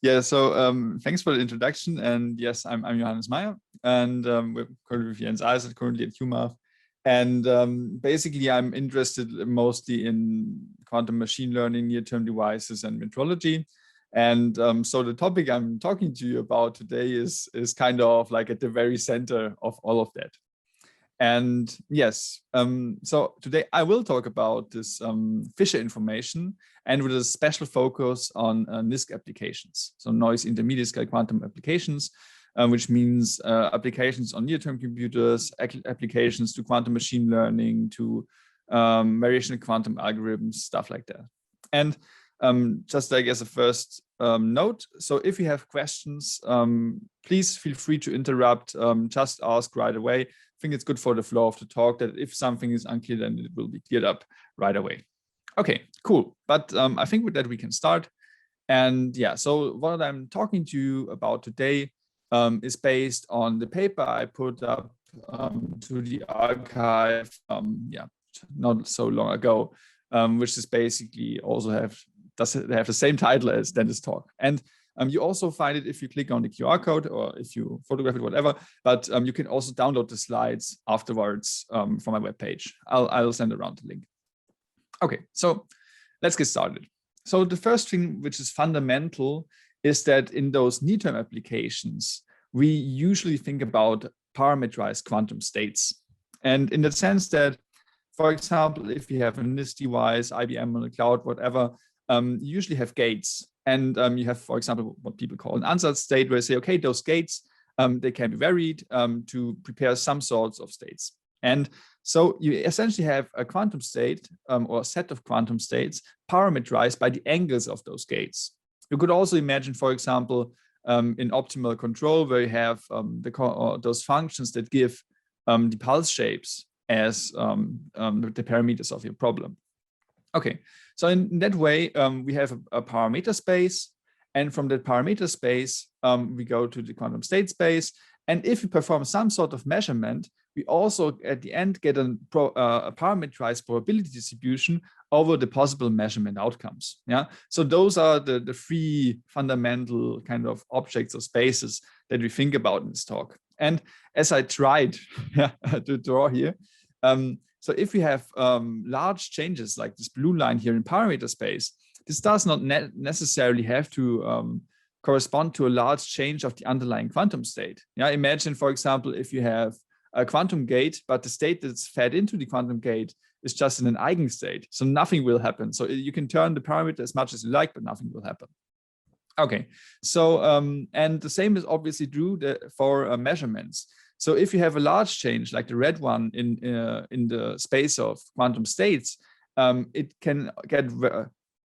Yeah, so thanks for the introduction. And yes, I'm Johannes Meyer, and we're currently with Jens Eisert, currently at UMass. And basically, I'm interested mostly in quantum machine learning, near-term devices, and metrology. And so the topic I'm talking to you about today is kind of like at the very center of all of that. And yes, so today I will talk about this Fisher information, and with a special focus on NISQ applications, so noise intermediate scale quantum applications, which means applications on near-term computers, applications to quantum machine learning, to variational quantum algorithms, stuff like that. And just like as a first note, so if you have questions, please feel free to interrupt, just ask right away. I think it's good for the flow of the talk that if something is unclear, then it will be cleared up right away. Okay, cool. But I think with that we can start. And yeah, so what I'm talking to you about today is based on the paper I put up to the archive, not so long ago, which is basically also does have the same title as this talk. And you also find it if you click on the QR code or if you photograph it, whatever, but you can also download the slides afterwards from my webpage. I'll send around the link. Okay, so let's get started. So the first thing which is fundamental is that in those near-term applications, we usually think about parametrized quantum states. And in the sense that, for example, if you have a NIST device, IBM on the cloud, whatever, you usually have gates. And you have, for example, what people call an ansatz state, where you say, okay, those gates, they can be varied to prepare some sorts of states. And so you essentially have a quantum state or a set of quantum states parameterized by the angles of those gates. You could also imagine, for example, in optimal control, where you have those functions that give the pulse shapes as the parameters of your problem. Okay, so in that way, we have a parameter space, and from that parameter space, we go to the quantum state space. And if we perform some sort of measurement, we also at the end get a parameterized probability distribution over the possible measurement outcomes. Yeah, so those are the three fundamental kind of objects or spaces that we think about in this talk. And as I tried to draw here, so if we have large changes like this blue line here in parameter space, this does not necessarily have to correspond to a large change of the underlying quantum state. Yeah, imagine, for example, if you have a quantum gate, but the state that's fed into the quantum gate is just in an eigenstate, so nothing will happen. So you can turn the parameter as much as you like, but nothing will happen. Okay, so and the same is obviously true for measurements. So if you have a large change, like the red one in the space of quantum states, it can get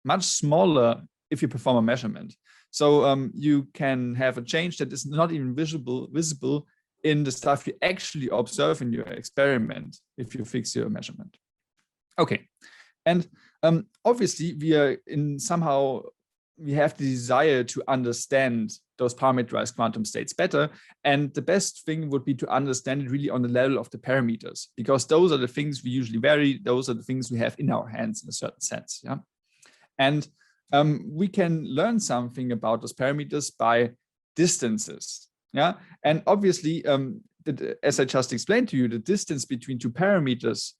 much smaller if you perform a measurement. So you can have a change that is not even visible in the stuff you actually observe in your experiment if you fix your measurement. Okay, and obviously we have the desire to understand those parameterized quantum states better. And the best thing would be to understand it really on the level of the parameters, because those are the things we usually vary. Those are the things we have in our hands in a certain sense. Yeah. And we can learn something about those parameters by distances. Yeah. And obviously, as I just explained to you, the distance between two parameters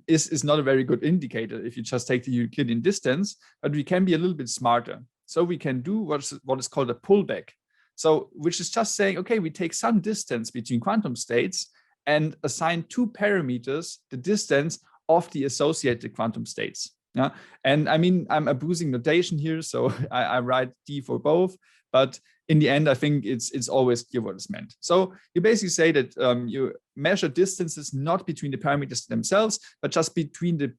is not a very good indicator if you just take the Euclidean distance, but we can be a little bit smarter. So we can do what is called a pullback. So which is just saying, okay, we take some distance between quantum states and assign two parameters the distance of the associated quantum states. Yeah, and I mean, I'm abusing notation here, so I write D for both, but in the end, I think it's always clear what is meant. So you basically say that you measure distances not between the parameters themselves, but just between the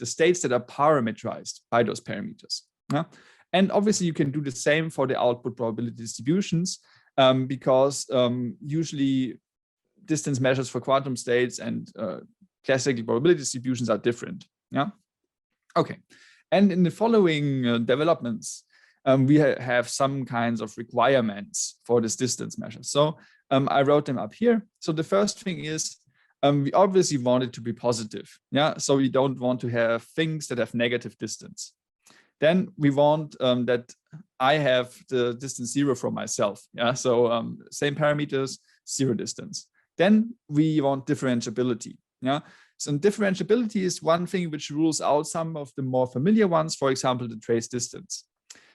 states that are parametrized by those parameters. Yeah? And obviously, you can do the same for the output probability distributions, because usually distance measures for quantum states and classical probability distributions are different. Yeah. Okay. And in the following developments, we have some kinds of requirements for this distance measure. So I wrote them up here. So the first thing is we obviously want it to be positive. Yeah. So we don't want to have things that have negative distance. Then we want that I have the distance 0 from myself. Yeah, so same parameters, 0 distance. Then we want differentiability. Yeah, so differentiability is one thing which rules out some of the more familiar ones, for example, the trace distance.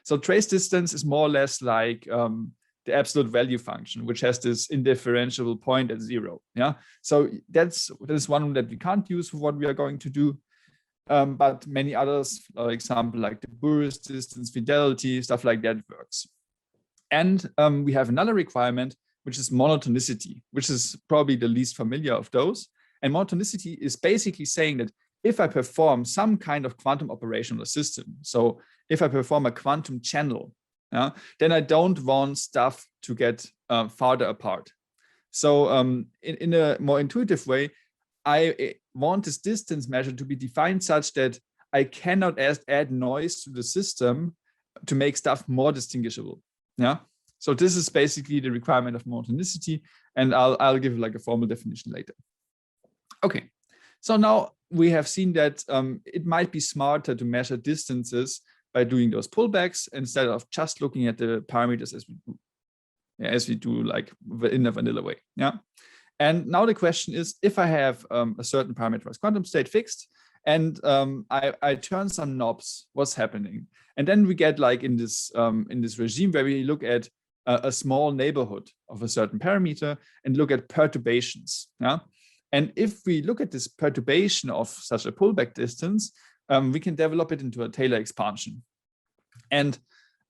So trace distance is more or less like the absolute value function, which has this indifferentiable point at 0. Yeah, so that's one that we can't use for what we are going to do. But many others, for example, like the burst distance, fidelity, stuff like that works. And we have another requirement, which is monotonicity, which is probably the least familiar of those. And monotonicity is basically saying that if I perform some kind of quantum operation on the system, so if I perform a quantum channel, then I don't want stuff to get farther apart. So in a more intuitive way, I want this distance measure to be defined such that I cannot add noise to the system to make stuff more distinguishable. Yeah. So this is basically the requirement of monotonicity, and I'll give like a formal definition later. Okay. So now we have seen that it might be smarter to measure distances by doing those pullbacks instead of just looking at the parameters as we do like in a vanilla way. Yeah. And now the question is, if I have a certain parameterized quantum state fixed and I turn some knobs, what's happening? And then we get like in this regime where we look at a small neighborhood of a certain parameter and look at perturbations. Yeah. And if we look at this perturbation of such a pullback distance, we can develop it into a Taylor expansion. And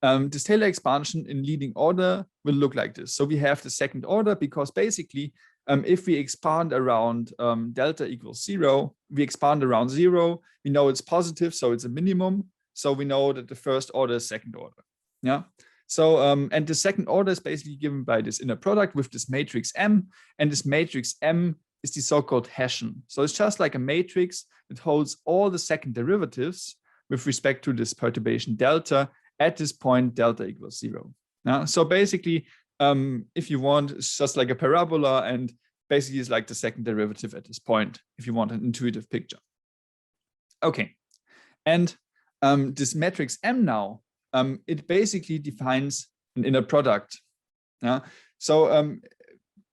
this Taylor expansion in leading order will look like this. So we have the second order because basically, if we expand around delta equals 0, we expand around 0. We know it's positive, so it's a minimum. So we know that the first order is second order. Yeah. So and the second order is basically given by this inner product with this matrix M, and this matrix M is the so-called Hessian. So it's just like a matrix that holds all the second derivatives with respect to this perturbation delta at this point delta equals 0. Now, so basically, if you want, it's just like a parabola, and basically it's like the second derivative at this point, if you want an intuitive picture. Okay, and this matrix M now, it basically defines an inner product. Yeah, so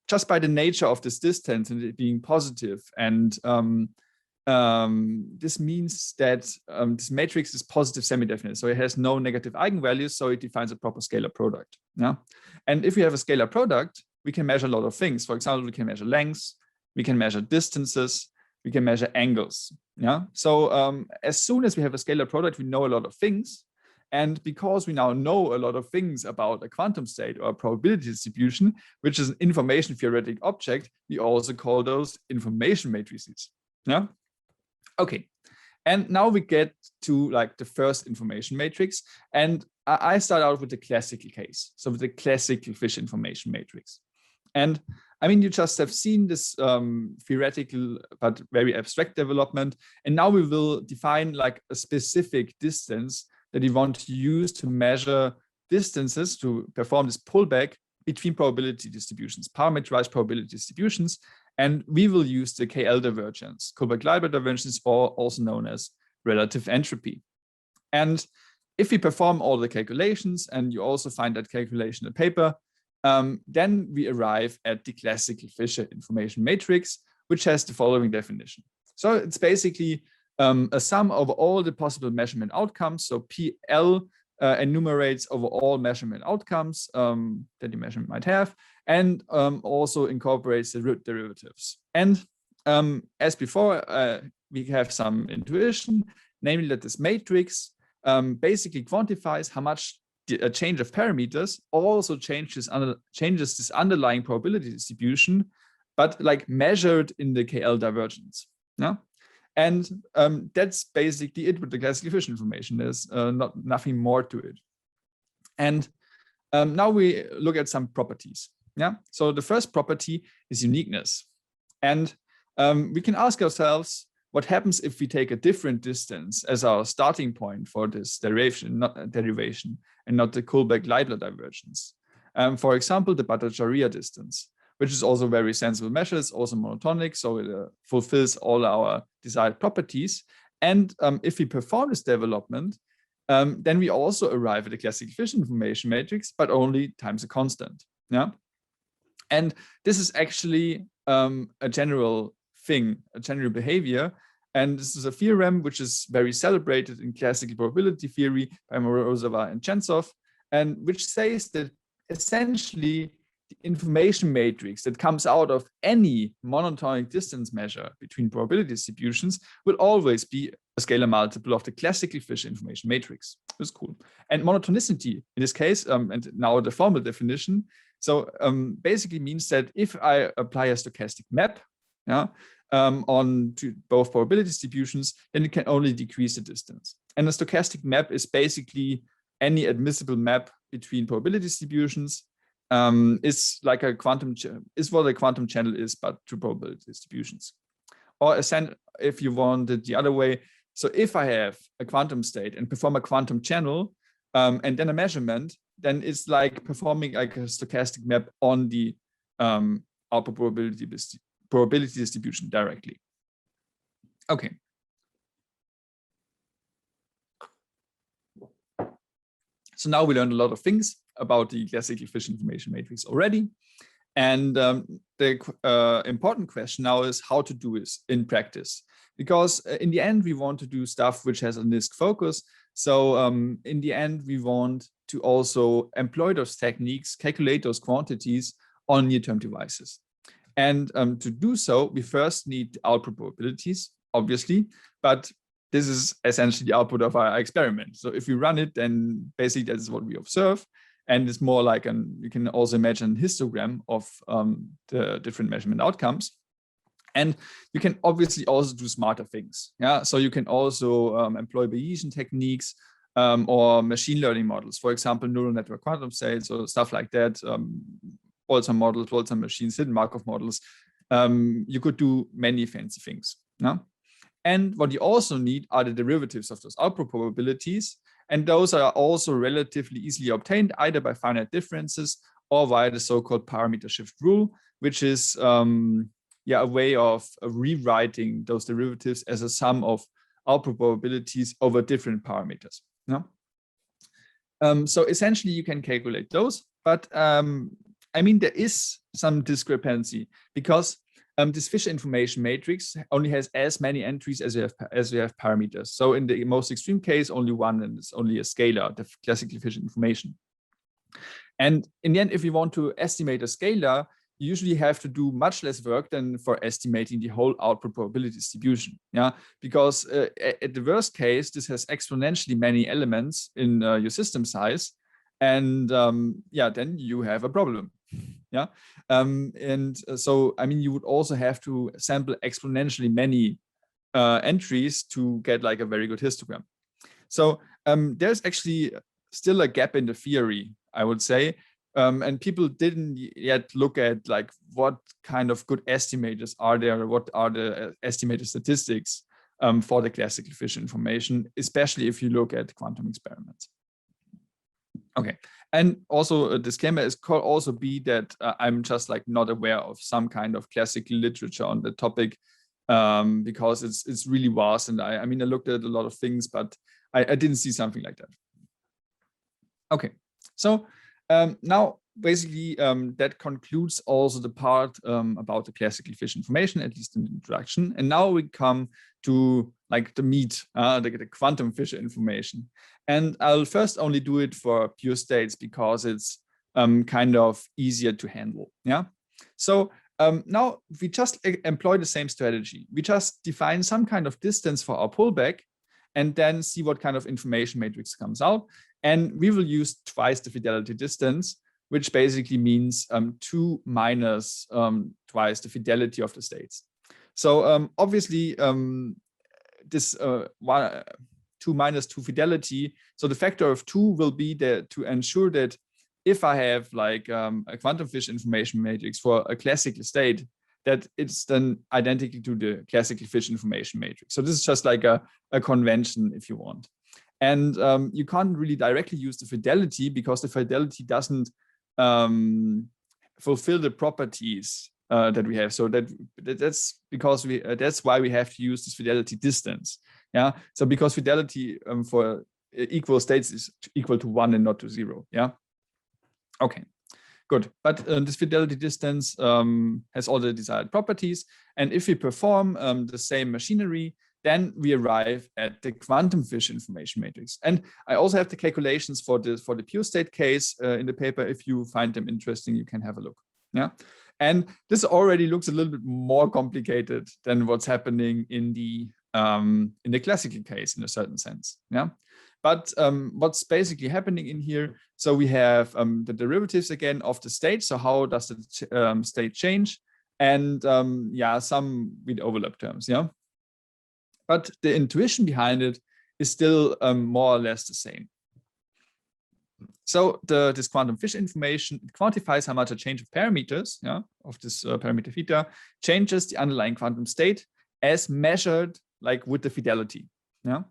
just by the nature of this distance and it being positive, and this means that this matrix is positive semi-definite, so it has no negative eigenvalues, so it defines a proper scalar product. Yeah, and if we have a scalar product, we can measure a lot of things. For example, we can measure lengths, we can measure distances, we can measure angles. Yeah, so as soon as we have a scalar product, we know a lot of things. And because we now know a lot of things about a quantum state or a probability distribution, which is an information theoretic object, we also call those information matrices. Yeah. Okay. And now we get to like the first information matrix. And I start out with the classical case. So with the classical Fisher information matrix. And I mean, you just have seen this theoretical but very abstract development. And now we will define like a specific distance that we want to use to measure distances to perform this pullback between probability distributions, parametrized probability distributions. And we will use the KL divergence, Kullback-Leibler divergence, or also known as relative entropy. And if we perform all the calculations, and you also find that calculation in the paper, then we arrive at the classical Fisher information matrix, which has the following definition. So it's basically a sum of all the possible measurement outcomes. So PL enumerates over all measurement outcomes that the measurement might have, and also incorporates the root derivatives. And as before, we have some intuition, namely that this matrix basically quantifies how much a change of parameters also changes this underlying probability distribution, but like measured in the KL divergence. Yeah? And that's basically it with the classical Fisher information. There's nothing more to it. And now we look at some properties. Yeah. So the first property is uniqueness. And we can ask ourselves, what happens if we take a different distance as our starting point for this derivation and not the Kullback-Leibler divergence? For example, the Bhattacharya distance, which is also a very sensible measure. It's also monotonic, so it fulfills all our desired properties. And if we perform this development, then we also arrive at a classical efficient information matrix, but only times a constant. Yeah, and this is actually a general thing, a general behavior. And this is a theorem which is very celebrated in classical probability theory by Morozova and Chensov, and which says that essentially the information matrix that comes out of any monotonic distance measure between probability distributions will always be a scalar multiple of the classical Fisher information matrix. That's cool. And monotonicity in this case, and now the formal definition, so basically means that if I apply a stochastic map, yeah, on to both probability distributions, then it can only decrease the distance. And a stochastic map is basically any admissible map between probability distributions. Is like a quantum, is what a quantum channel is, but to probability distributions. Or if you want it the other way, so if I have a quantum state and perform a quantum channel and then a measurement, then it's like performing like a stochastic map on the output probability distribution directly. Okay. So now we learned a lot of things about the classical efficient information matrix already. And the important question now is how to do this in practice. Because in the end, we want to do stuff which has a NISQ focus. So in the end, we want to also employ those techniques, calculate those quantities on near-term devices. And to do so, we first need output probabilities, obviously, but this is essentially the output of our experiment. So if we run it, then basically that's what we observe. And it's more like you can also imagine a histogram of the different measurement outcomes. And you can obviously also do smarter things. Yeah, so you can also employ Bayesian techniques or machine learning models, for example, neural network quantum states or stuff like that, Boltzmann models, Boltzmann machines, hidden Markov models. You could do many fancy things. Yeah? And what you also need are the derivatives of those output probabilities. And those are also relatively easily obtained either by finite differences or via the so-called parameter shift rule, which is a way of rewriting those derivatives as a sum of output probabilities over different parameters. Yeah? So essentially you can calculate those, but I mean, there is some discrepancy because this Fisher information matrix only has as many entries as you have parameters. So in the most extreme case, only one, and it's only a scalar, the classical Fisher information. And in the end, if you want to estimate a scalar, you usually have to do much less work than for estimating the whole output probability distribution. Yeah, because at the worst case, this has exponentially many elements in your system size, and yeah, then you have a problem. Yeah, and so I mean, you would also have to sample exponentially many entries to get like a very good histogram. So there's actually still a gap in the theory, I would say, and people didn't yet look at like what kind of good estimators are there, what are the estimated statistics for the classical Fisher information, especially if you look at quantum experiments. Okay, and also a disclaimer is could also be that I'm just like not aware of some kind of classical literature on the topic because it's really vast, and I mean I looked at a lot of things, but I didn't see something like that. Okay, so now basically that concludes also the part about the classical Fisher information, at least in the introduction, and now we come to like the meat, the quantum Fisher information. And I'll first only do it for pure states because it's kind of easier to handle. Yeah. So now we just employ the same strategy. We just define some kind of distance for our pullback and then see what kind of information matrix comes out. And we will use twice the fidelity distance, which basically means 2 minus twice the fidelity of the states. So obviously this 2 minus 2 fidelity. So the factor of 2 will be there to ensure that if I have like a quantum Fisher information matrix for a classical state, that it's then identical to the classical Fisher information matrix. So this is just like a convention if you want. And you can't really directly use the fidelity because the fidelity doesn't fulfill the properties that we have. So that's because that's why we have to use this fidelity distance. Yeah. So because fidelity equal states is equal to 1 and not to 0. Yeah. Okay. Good, but this fidelity distance has all the desired properties, and if we perform the same machinery, then we arrive at the quantum fish information matrix. And I also have the calculations for the pure state case in the paper. If you find them interesting, you can have a look. Yeah, and this already looks a little bit more complicated than what's happening in the classical case in a certain sense. Yeah. But what's basically happening in here, so we have the derivatives again of the state. So how does the state change? And yeah, some with overlap terms, yeah. But the intuition behind it is still more or less the same. So this quantum fish information quantifies how much a change of parameters, yeah, of this parameter theta changes the underlying quantum state as measured like with the fidelity, yeah.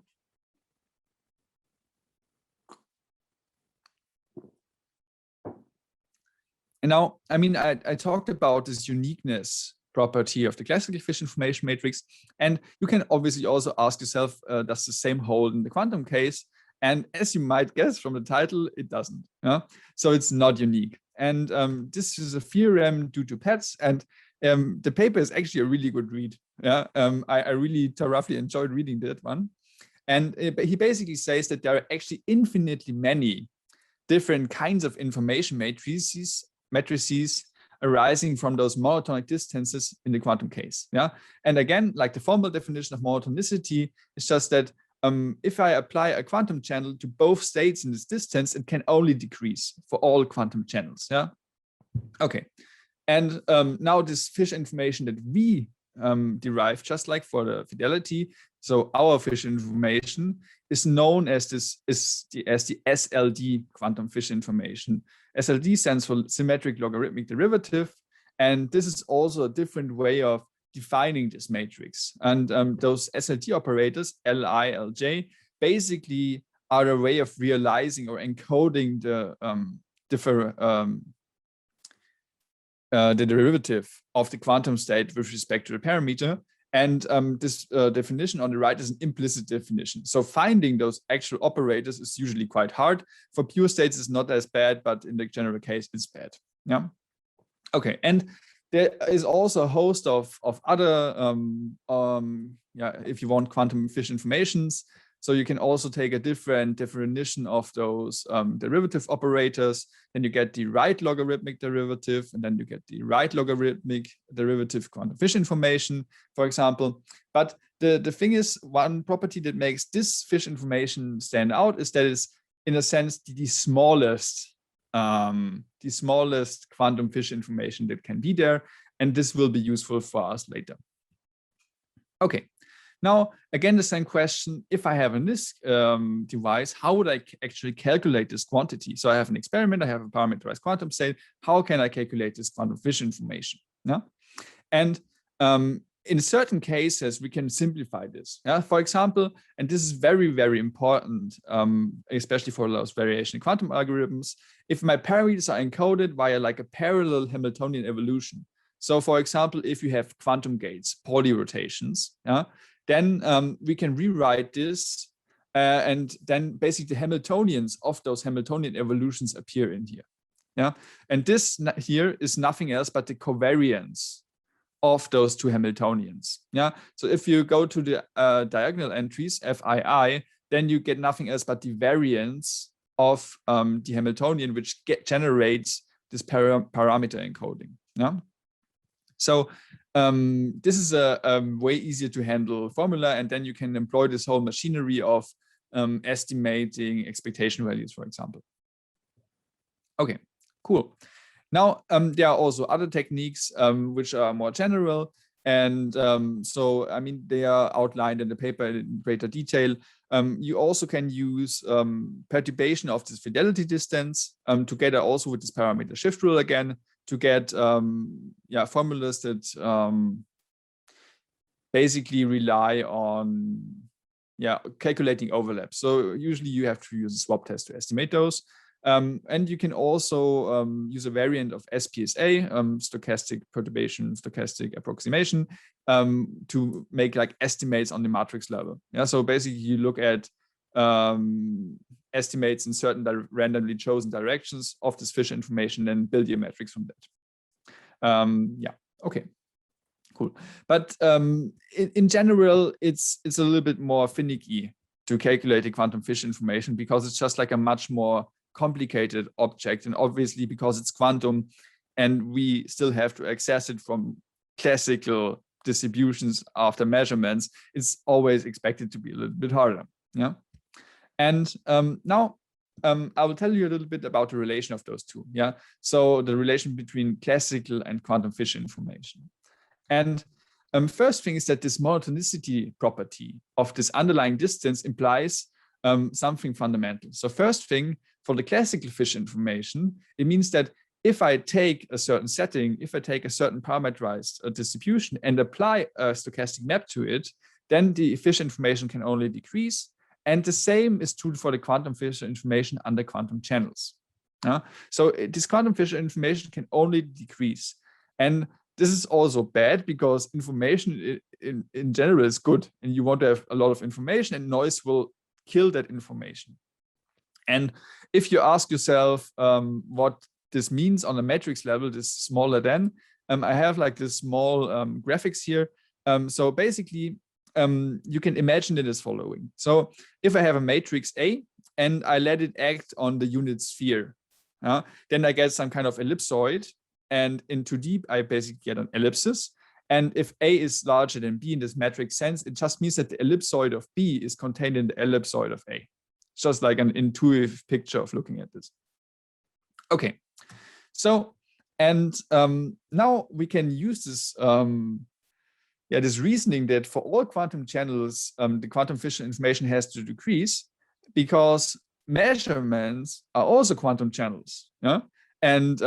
And now, I mean, I talked about this uniqueness property of the classical fish information matrix, and you can obviously also ask yourself, does the same hold in the quantum case? And as you might guess from the title, it doesn't. Yeah? So it's not unique. And this is a theorem due to Pets, and the paper is actually a really good read. Yeah, I really thoroughly enjoyed reading that one. And he basically says that there are actually infinitely many different kinds of information matrices arising from those monotonic distances in the quantum case. Yeah, and again, like the formal definition of monotonicity is just that if I apply a quantum channel to both states in this distance, it can only decrease for all quantum channels. Yeah. Okay. And now this fish information that we derive, just like for the fidelity, so our fish information is known as the SLD quantum fish information. SLD stands for symmetric logarithmic derivative, and this is also a different way of defining this matrix. And those SLD operators, Li, Lj, basically are a way of realizing or encoding the derivative of the quantum state with respect to the parameter. And this definition on the right is an implicit definition. So finding those actual operators is usually quite hard. For pure states, it's not as bad, but in the general case, it's bad. Yeah. Okay. And there is also a host of other, if you want, quantum fish informations. So you can also take a different definition of those derivative operators. Then you get the right logarithmic derivative, and then you get the right logarithmic derivative quantum fish information, for example. But the thing is, one property that makes this fish information stand out is that it's, in a sense, the smallest quantum fish information that can be there. And this will be useful for us later. Okay. Now, again, the same question, if I have a NISQ device, how would I actually calculate this quantity? So I have an experiment, I have a parameterized quantum state. How can I calculate this quantum fish information? Yeah? And in certain cases, we can simplify this. Yeah? For example, and this is very, very important, especially for those variation quantum algorithms, if my parameters are encoded via like a parallel Hamiltonian evolution. So for example, if you have quantum gates, Pauli rotations, yeah, then we can rewrite this and then basically the Hamiltonians of those Hamiltonian evolutions appear in here. Yeah, and this here is nothing else but the covariance of those two Hamiltonians. Yeah, so if you go to the diagonal entries, Fii, then you get nothing else but the variance of the Hamiltonian, which generates this parameter encoding. Yeah. So this is a way easier to handle formula, and then you can employ this whole machinery of estimating expectation values, for example. Okay, cool. Now, there are also other techniques which are more general. And so, I mean, they are outlined in the paper in greater detail. You also can use perturbation of this fidelity distance together also with this parameter shift rule again, to get formulas that basically rely on calculating overlaps. So usually you have to use a swap test to estimate those. And you can also use a variant of SPSA, stochastic perturbation, stochastic approximation, to make like estimates on the matrix level. Yeah, so basically you look at estimates in certain randomly chosen directions of this Fisher information, and build your metrics from that. Yeah, okay, cool. But in general, it's a little bit more finicky to calculate the quantum Fisher information, because it's just like a much more complicated object, and obviously because it's quantum and we still have to access it from classical distributions after measurements, it's always expected to be a little bit harder. Yeah. And now I will tell you a little bit about the relation of those two. Yeah. So the relation between classical and quantum Fisher information. And first thing is that this monotonicity property of this underlying distance implies something fundamental. So first thing, for the classical Fisher information, it means that if I take a certain setting, if I take a certain parametrized distribution and apply a stochastic map to it, then the Fisher information can only decrease. And the same is true for the quantum Fisher information under quantum channels. So this quantum Fisher information can only decrease. And this is also bad, because information in general is good, and you want to have a lot of information, and noise will kill that information. And if you ask yourself what this means on a matrix level, this smaller than, I have like this small graphics here. So basically, you can imagine it as following. So if I have a matrix A and I let it act on the unit sphere, then I get some kind of ellipsoid. And in 2D, I basically get an ellipsis. And if A is larger than B in this matrix sense, it just means that the ellipsoid of B is contained in the ellipsoid of A. It's just like an intuitive picture of looking at this. Okay, so, and now we can use this, this reasoning that for all quantum channels, the quantum Fisher information has to decrease, because measurements are also quantum channels. Yeah. And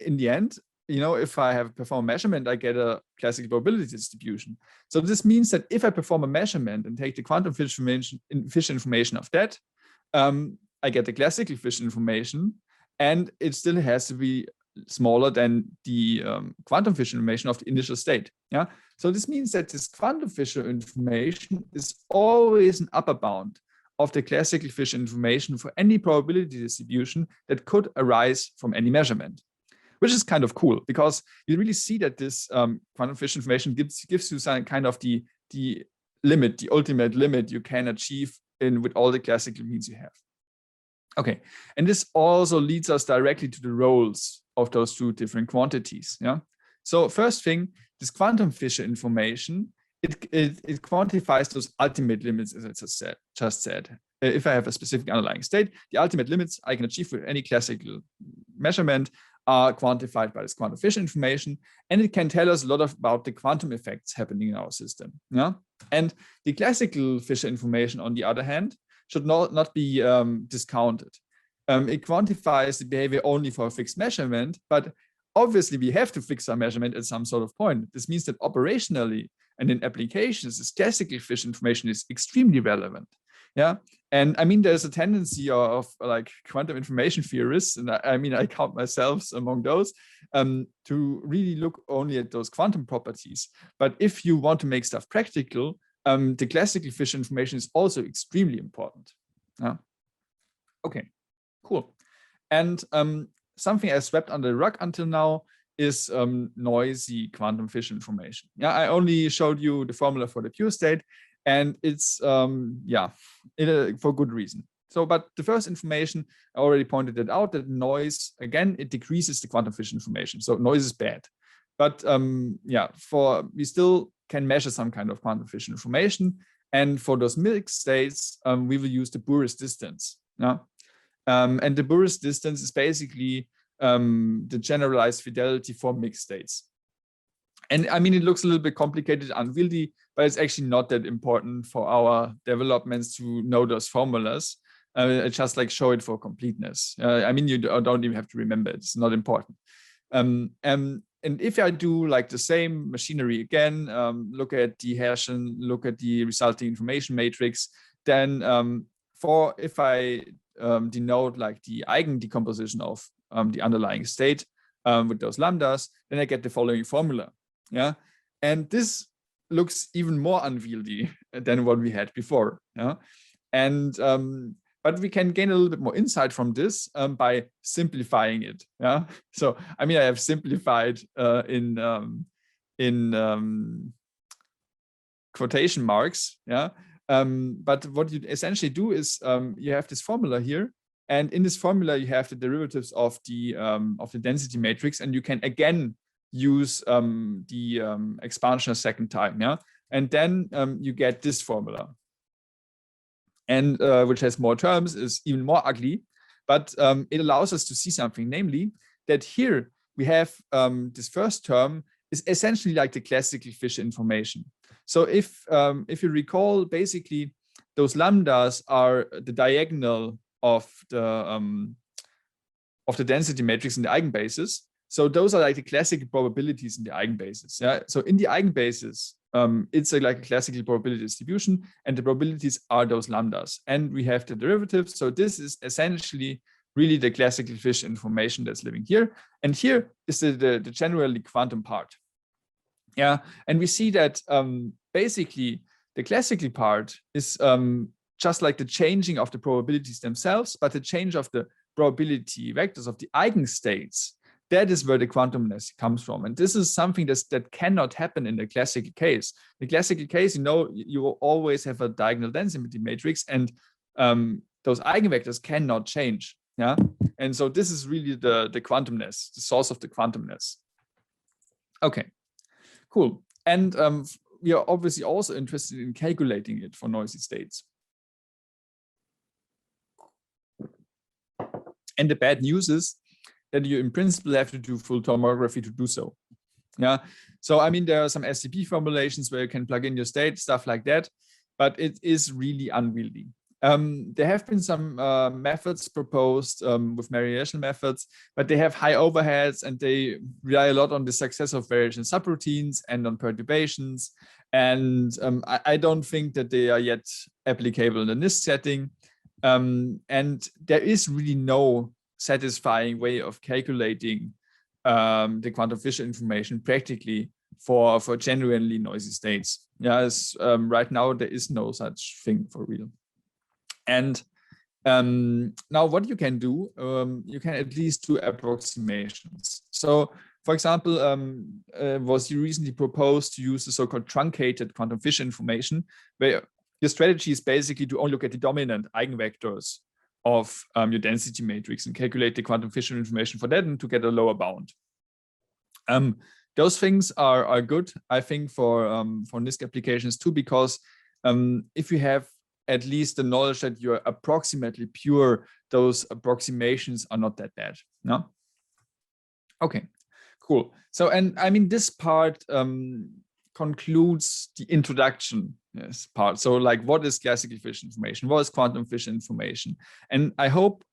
in the end, if I have performed a measurement, I get a classical probability distribution. So this means that if I perform a measurement and take the quantum Fisher information of that, I get the classical Fisher information, and it still has to be smaller than the quantum Fisher information of the initial state. Yeah. So this means that this quantum Fisher information is always an upper bound of the classical Fisher information for any probability distribution that could arise from any measurement, which is kind of cool, because you really see that this quantum Fisher information gives you some kind of the limit, the ultimate limit you can achieve with all the classical means you have. Okay, and this also leads us directly to the roles of those two different quantities. Yeah. So first thing, this quantum Fisher information, it quantifies those ultimate limits, as I just said. If I have a specific underlying state, the ultimate limits I can achieve with any classical measurement are quantified by this quantum Fisher information, and it can tell us a lot about the quantum effects happening in our system. Yeah? And the classical Fisher information, on the other hand, should not be discounted. It quantifies the behavior only for a fixed measurement, but obviously we have to fix our measurement at some sort of point. This means that operationally and in applications, this classical Fisher information is extremely relevant. Yeah. And I mean, there's a tendency of like quantum information theorists, and I count myself among those, to really look only at those quantum properties. But if you want to make stuff practical, the classical Fisher information is also extremely important. Yeah. Okay, cool. And something I swept under the rug until now is noisy quantum Fisher information. Yeah, I only showed you the formula for the pure state, and it's for good reason. So, but the first information, I already pointed it out, that noise, again, it decreases the quantum Fisher information. So noise is bad. But we still can measure some kind of quantum Fisher information. And for those mixed states, we will use the Burris distance. Yeah? And the Burris distance is basically the generalized fidelity for mixed states. And I mean, it looks a little bit complicated, unwieldy, but it's actually not that important for our developments to know those formulas. I just like show it for completeness. I mean, you don't even have to remember it. It's not important. And if I do like the same machinery again, look at the Herschen, look at the resulting information matrix, then if I denote like the eigendecomposition of the underlying state with those lambdas, then I get the following formula. Yeah, and this looks even more unwieldy than what we had before. Yeah, And but we can gain a little bit more insight from this by simplifying it. Yeah. So I mean, I have simplified in quotation marks. Yeah. But what you essentially do is you have this formula here, and in this formula you have the derivatives of the density matrix, and you can again use the expansion a second time. Yeah. And then you get this formula, and which has more terms, is even more ugly, but it allows us to see something, namely that here we have this first term is essentially like the classical Fisher information. So if you recall, basically those lambdas are the diagonal of the density matrix in the eigenbasis. So those are like the classical probabilities in the eigenbasis. Yeah. So in the eigenbasis, it's like a classical probability distribution, and the probabilities are those lambdas. And we have the derivatives. So this is essentially really the classical Fisher information that's living here. And here is the generally quantum part. Yeah. And we see that basically the classical part is just like the changing of the probabilities themselves, but the change of the probability vectors of the eigenstates, that is where the quantumness comes from. And this is something that cannot happen in the classical case. The classical case, you know, you will always have a diagonal density matrix, and those eigenvectors cannot change. Yeah. And so this is really the quantumness, the source of the quantumness. Okay, cool. And we are obviously also interested in calculating it for noisy states. And the bad news is that you in principle have to do full tomography to do so. Yeah. So I mean, there are some SCP formulations where you can plug in your state, stuff like that, but it is really unwieldy. There have been some methods proposed with variational methods, but they have high overheads and they rely a lot on the success of variation subroutines and on perturbations. And I don't think that they are yet applicable in the NIST setting. And there is really no satisfying way of calculating the quantum Fisher information practically for genuinely noisy states. Yes, right now there is no such thing for real. And now what you can do, you can at least do approximations. So for example, was recently proposed to use the so-called truncated quantum Fisher information, where your strategy is basically to only look at the dominant eigenvectors of your density matrix and calculate the quantum Fisher information for that and to get a lower bound. Those things are good, I think, for NIST applications too, because if you have at least the knowledge that you're approximately pure, those approximations are not that bad. No? Okay, cool. So, and I mean, this part concludes the introduction part. So like, what is classical Fisher information? What is quantum Fisher information? And I hope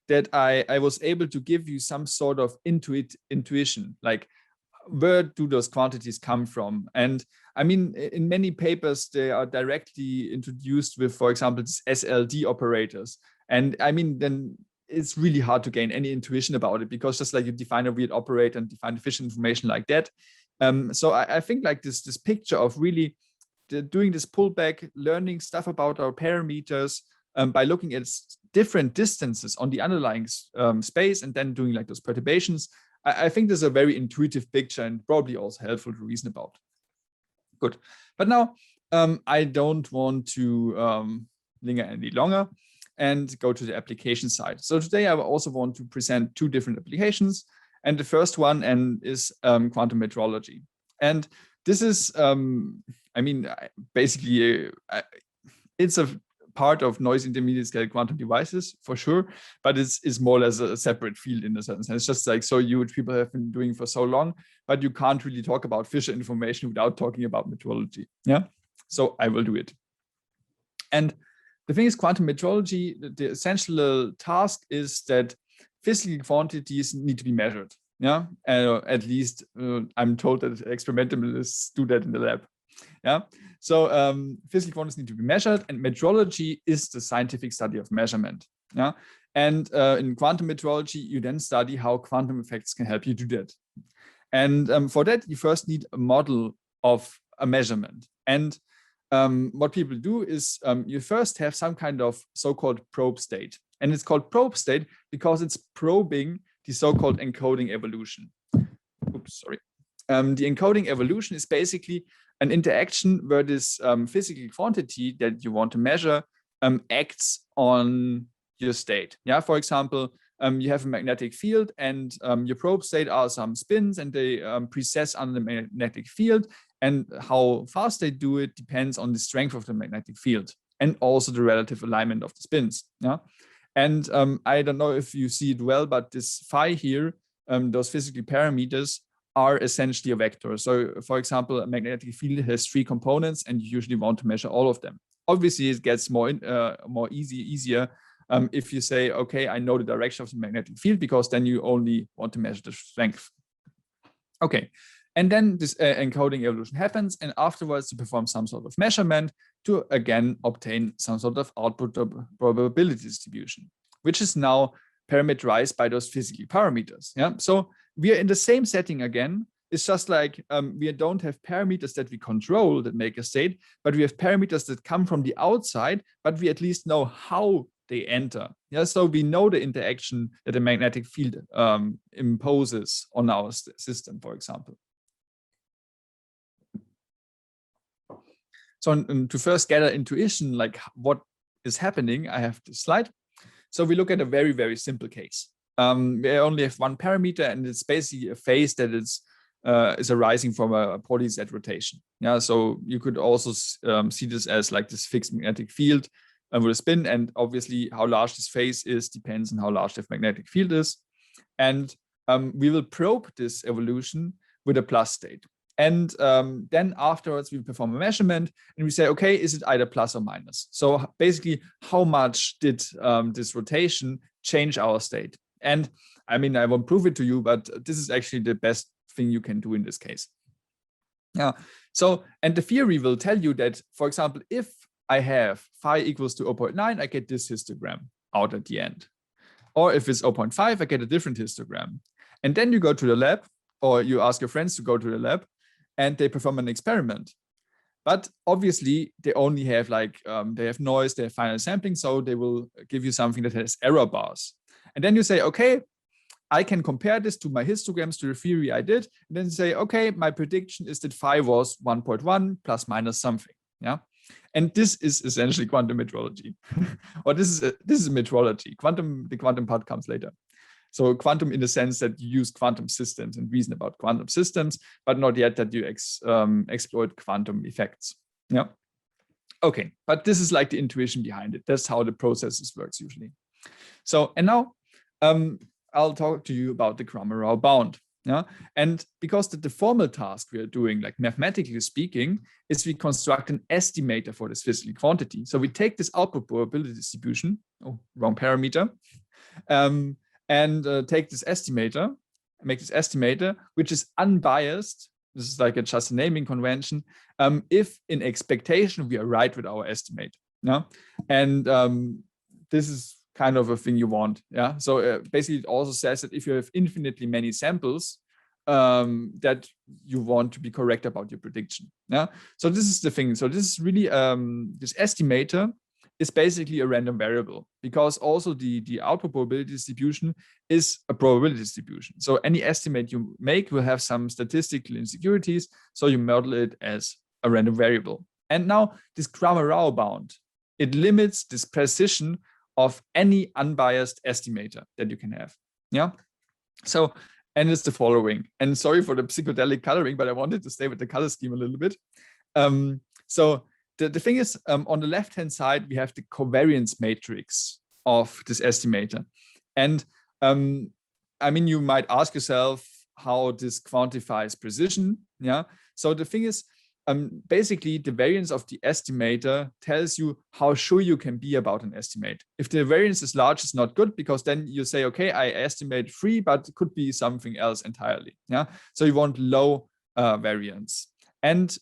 that I was able to give you some sort of intuition, like where do those quantities come from? And I mean, in many papers, they are directly introduced with, for example, SLD operators. And I mean, then it's really hard to gain any intuition about it, because just like you define a weird operator and define the Fisher information like that. So I think like this picture of really doing this pullback, learning stuff about our parameters by looking at different distances on the underlying space and then doing like those perturbations. I think this is a very intuitive picture and probably also helpful to reason about. Good. But now I don't want to linger any longer and go to the application side. So today I also want to present two different applications. And the first one is quantum metrology. And this is, I mean, basically, it's a part of noise intermediate scale quantum devices for sure, but it's more or less a separate field in a certain sense. It's just like so huge, people have been doing for so long, but you can't really talk about Fisher information without talking about metrology. Yeah, so I will do it. And the thing is, quantum metrology, the essential task is that physical quantities need to be measured. Yeah, at least I'm told that experimentalists do that in the lab. Yeah, so physical quantities need to be measured, and metrology is the scientific study of measurement. Yeah, and in quantum metrology, you then study how quantum effects can help you do that. And for that, you first need a model of a measurement. And what people do is you first have some kind of so-called probe state. And it's called probe state because it's probing the so-called encoding evolution. Oops, sorry. The encoding evolution is basically an interaction where this physical quantity that you want to measure acts on your state. Yeah, for example, you have a magnetic field and your probe state are some spins and they precess under the magnetic field, and how fast they do it depends on the strength of the magnetic field and also the relative alignment of the spins. Yeah, and I don't know if you see it well, but this phi here, those physical parameters are essentially a vector. So for example, a magnetic field has 3 components and you usually want to measure all of them. Obviously, it gets easier if you say, okay, I know the direction of the magnetic field, because then you only want to measure the strength. Okay, and then this encoding evolution happens, and afterwards you perform some sort of measurement to again obtain some sort of output probability distribution, which is now parameterized by those physical parameters. Yeah, so we are in the same setting again. It's just like we don't have parameters that we control that make a state, but we have parameters that come from the outside, but we at least know how they enter. Yeah, so we know the interaction that a magnetic field imposes on our system, for example. So to first get an intuition, like what is happening, I have this slide. So we look at a very, very simple case. We only have one parameter, and it's basically a phase that is arising from a poly Z rotation. Yeah, so you could also see this as like this fixed magnetic field with a spin, and obviously how large this phase is depends on how large the magnetic field is. And we will probe this evolution with a plus state. And then afterwards, we perform a measurement and we say, okay, is it either plus or minus? So basically, how much did this rotation change our state? And I mean, I won't prove it to you, but this is actually the best thing you can do in this case. Yeah. So, and the theory will tell you that, for example, if I have phi equals to 0.9, I get this histogram out at the end. Or if it's 0.5, I get a different histogram. And then you go to the lab, or you ask your friends to go to the lab, and they perform an experiment. But obviously, they only have like, they have noise, they have final sampling, so they will give you something that has error bars. And then you say, okay, I can compare this to my histograms, to the theory I did, and then say, okay, my prediction is that phi was 1.1 plus minus something. Yeah. And this is essentially quantum metrology. Or this is metrology. The quantum part comes later. So quantum in the sense that you use quantum systems and reason about quantum systems, but not yet that you exploit quantum effects. Yeah. Okay, but this is like the intuition behind it. That's how the processes works usually. So, and now I'll talk to you about the Cramer-Rao bound. Yeah, and because the formal task we are doing, like mathematically speaking, is we construct an estimator for this physical quantity. So we take this output probability distribution, wrong parameter, and take this estimator, make this estimator, which is unbiased. This is like just a naming convention. If in expectation we are right with our estimate. Yeah, and this is kind of a thing you want. Yeah, so basically it also says that if you have infinitely many samples, that you want to be correct about your prediction. Yeah, so this is the thing. So this is really this estimator is basically a random variable, because also the output probability distribution is a probability distribution. So any estimate you make will have some statistical insecurities, so you model it as a random variable. And now this Cramer-Rao bound, it limits this precision of any unbiased estimator that you can have. Yeah. So, and it's the following. And sorry for the psychedelic coloring, but I wanted to stay with the color scheme a little bit. So the thing is, on the left-hand side, we have the covariance matrix of this estimator. And I mean, you might ask yourself how this quantifies precision. Yeah. So the thing is, basically, the variance of the estimator tells you how sure you can be about an estimate. If the variance is large, it's not good, because then you say, okay, I estimate 3, but it could be something else entirely. Yeah. So you want low variance. And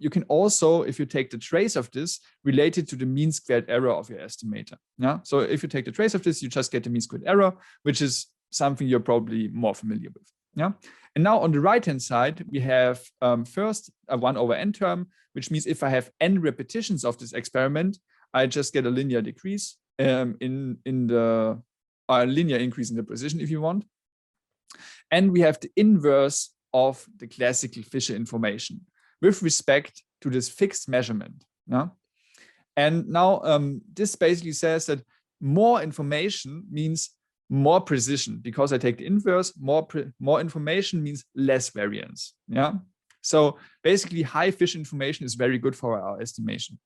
you can also, if you take the trace of this, relate it to the mean squared error of your estimator. Yeah. So if you take the trace of this, you just get the mean squared error, which is something you're probably more familiar with. Yeah. And now on the right-hand side, we have first a 1/n term, which means if I have n repetitions of this experiment, I just get a linear decrease in the linear increase in the precision, if you want. And we have the inverse of the classical Fisher information with respect to this fixed measurement. Yeah? And now this basically says that more information means more precision, because I take the inverse. More information means less variance. Yeah. So basically, high Fisher information is very good for our estimation.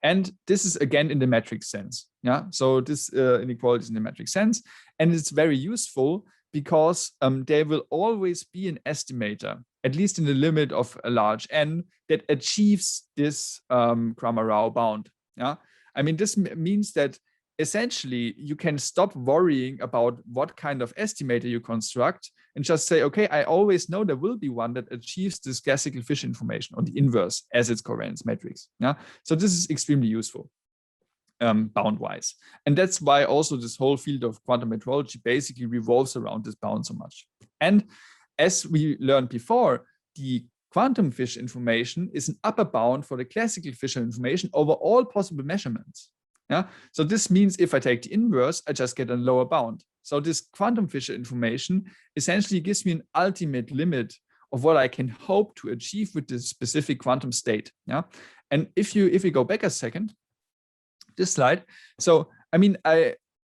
And this is again in the metric sense. Yeah. So this inequality is in the metric sense, and it's very useful because there will always be an estimator, at least in the limit of a large n, that achieves this Cramer-Rao bound. Yeah. I mean, this means that essentially you can stop worrying about what kind of estimator you construct and just say, okay, I always know there will be one that achieves this classical Fisher information, or the inverse as its covariance matrix. Yeah. So this is extremely useful bound-wise. And that's why also this whole field of quantum metrology basically revolves around this bound so much. And as we learned before, the quantum Fisher information is an upper bound for the classical Fisher information over all possible measurements. Yeah. So this means if I take the inverse, I just get a lower bound. So this quantum Fisher information essentially gives me an ultimate limit of what I can hope to achieve with this specific quantum state. Yeah. And if we go back a second, this slide. So I mean,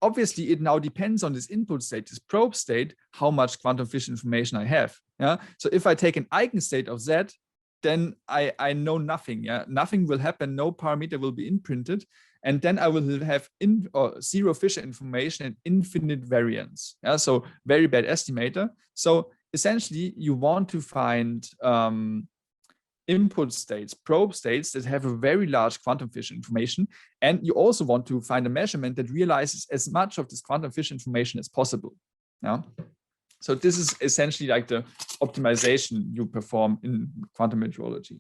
obviously it now depends on this input state, this probe state, how much quantum Fisher information I have. Yeah. So if I take an eigenstate of Z, then I know nothing. Yeah. Nothing will happen. No parameter will be imprinted. And then I will have zero Fisher information and infinite variance. Yeah, so very bad estimator. So essentially, you want to find input states, probe states that have a very large quantum Fisher information. And you also want to find a measurement that realizes as much of this quantum Fisher information as possible. Yeah. So this is essentially like the optimization you perform in quantum metrology.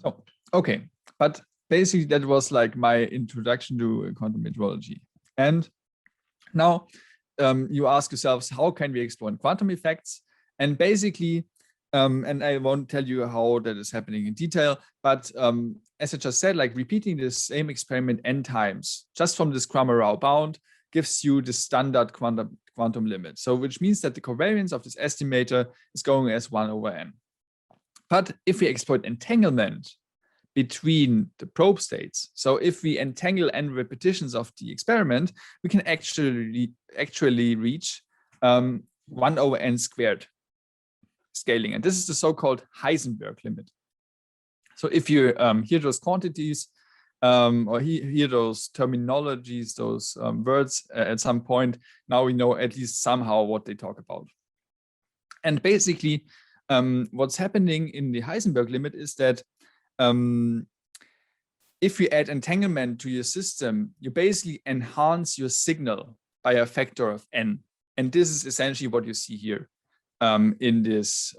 So, okay, but basically that was like my introduction to quantum metrology. And now you ask yourselves, how can we explore quantum effects? And basically, and I won't tell you how that is happening in detail, but as I just said, like repeating the same experiment n times, just from this Cramer-Rao bound, gives you the standard quantum limit. So which means that the covariance of this estimator is going as 1/n. But if we exploit entanglement between the probe states, so if we entangle n repetitions of the experiment, we can actually reach 1/n squared scaling. And this is the so-called Heisenberg limit. So if you hear those quantities or hear those terminologies, those words at some point, now we know at least somehow what they talk about. And basically, what's happening in the Heisenberg limit is that if you add entanglement to your system, you basically enhance your signal by a factor of n. And this is essentially what you see here in this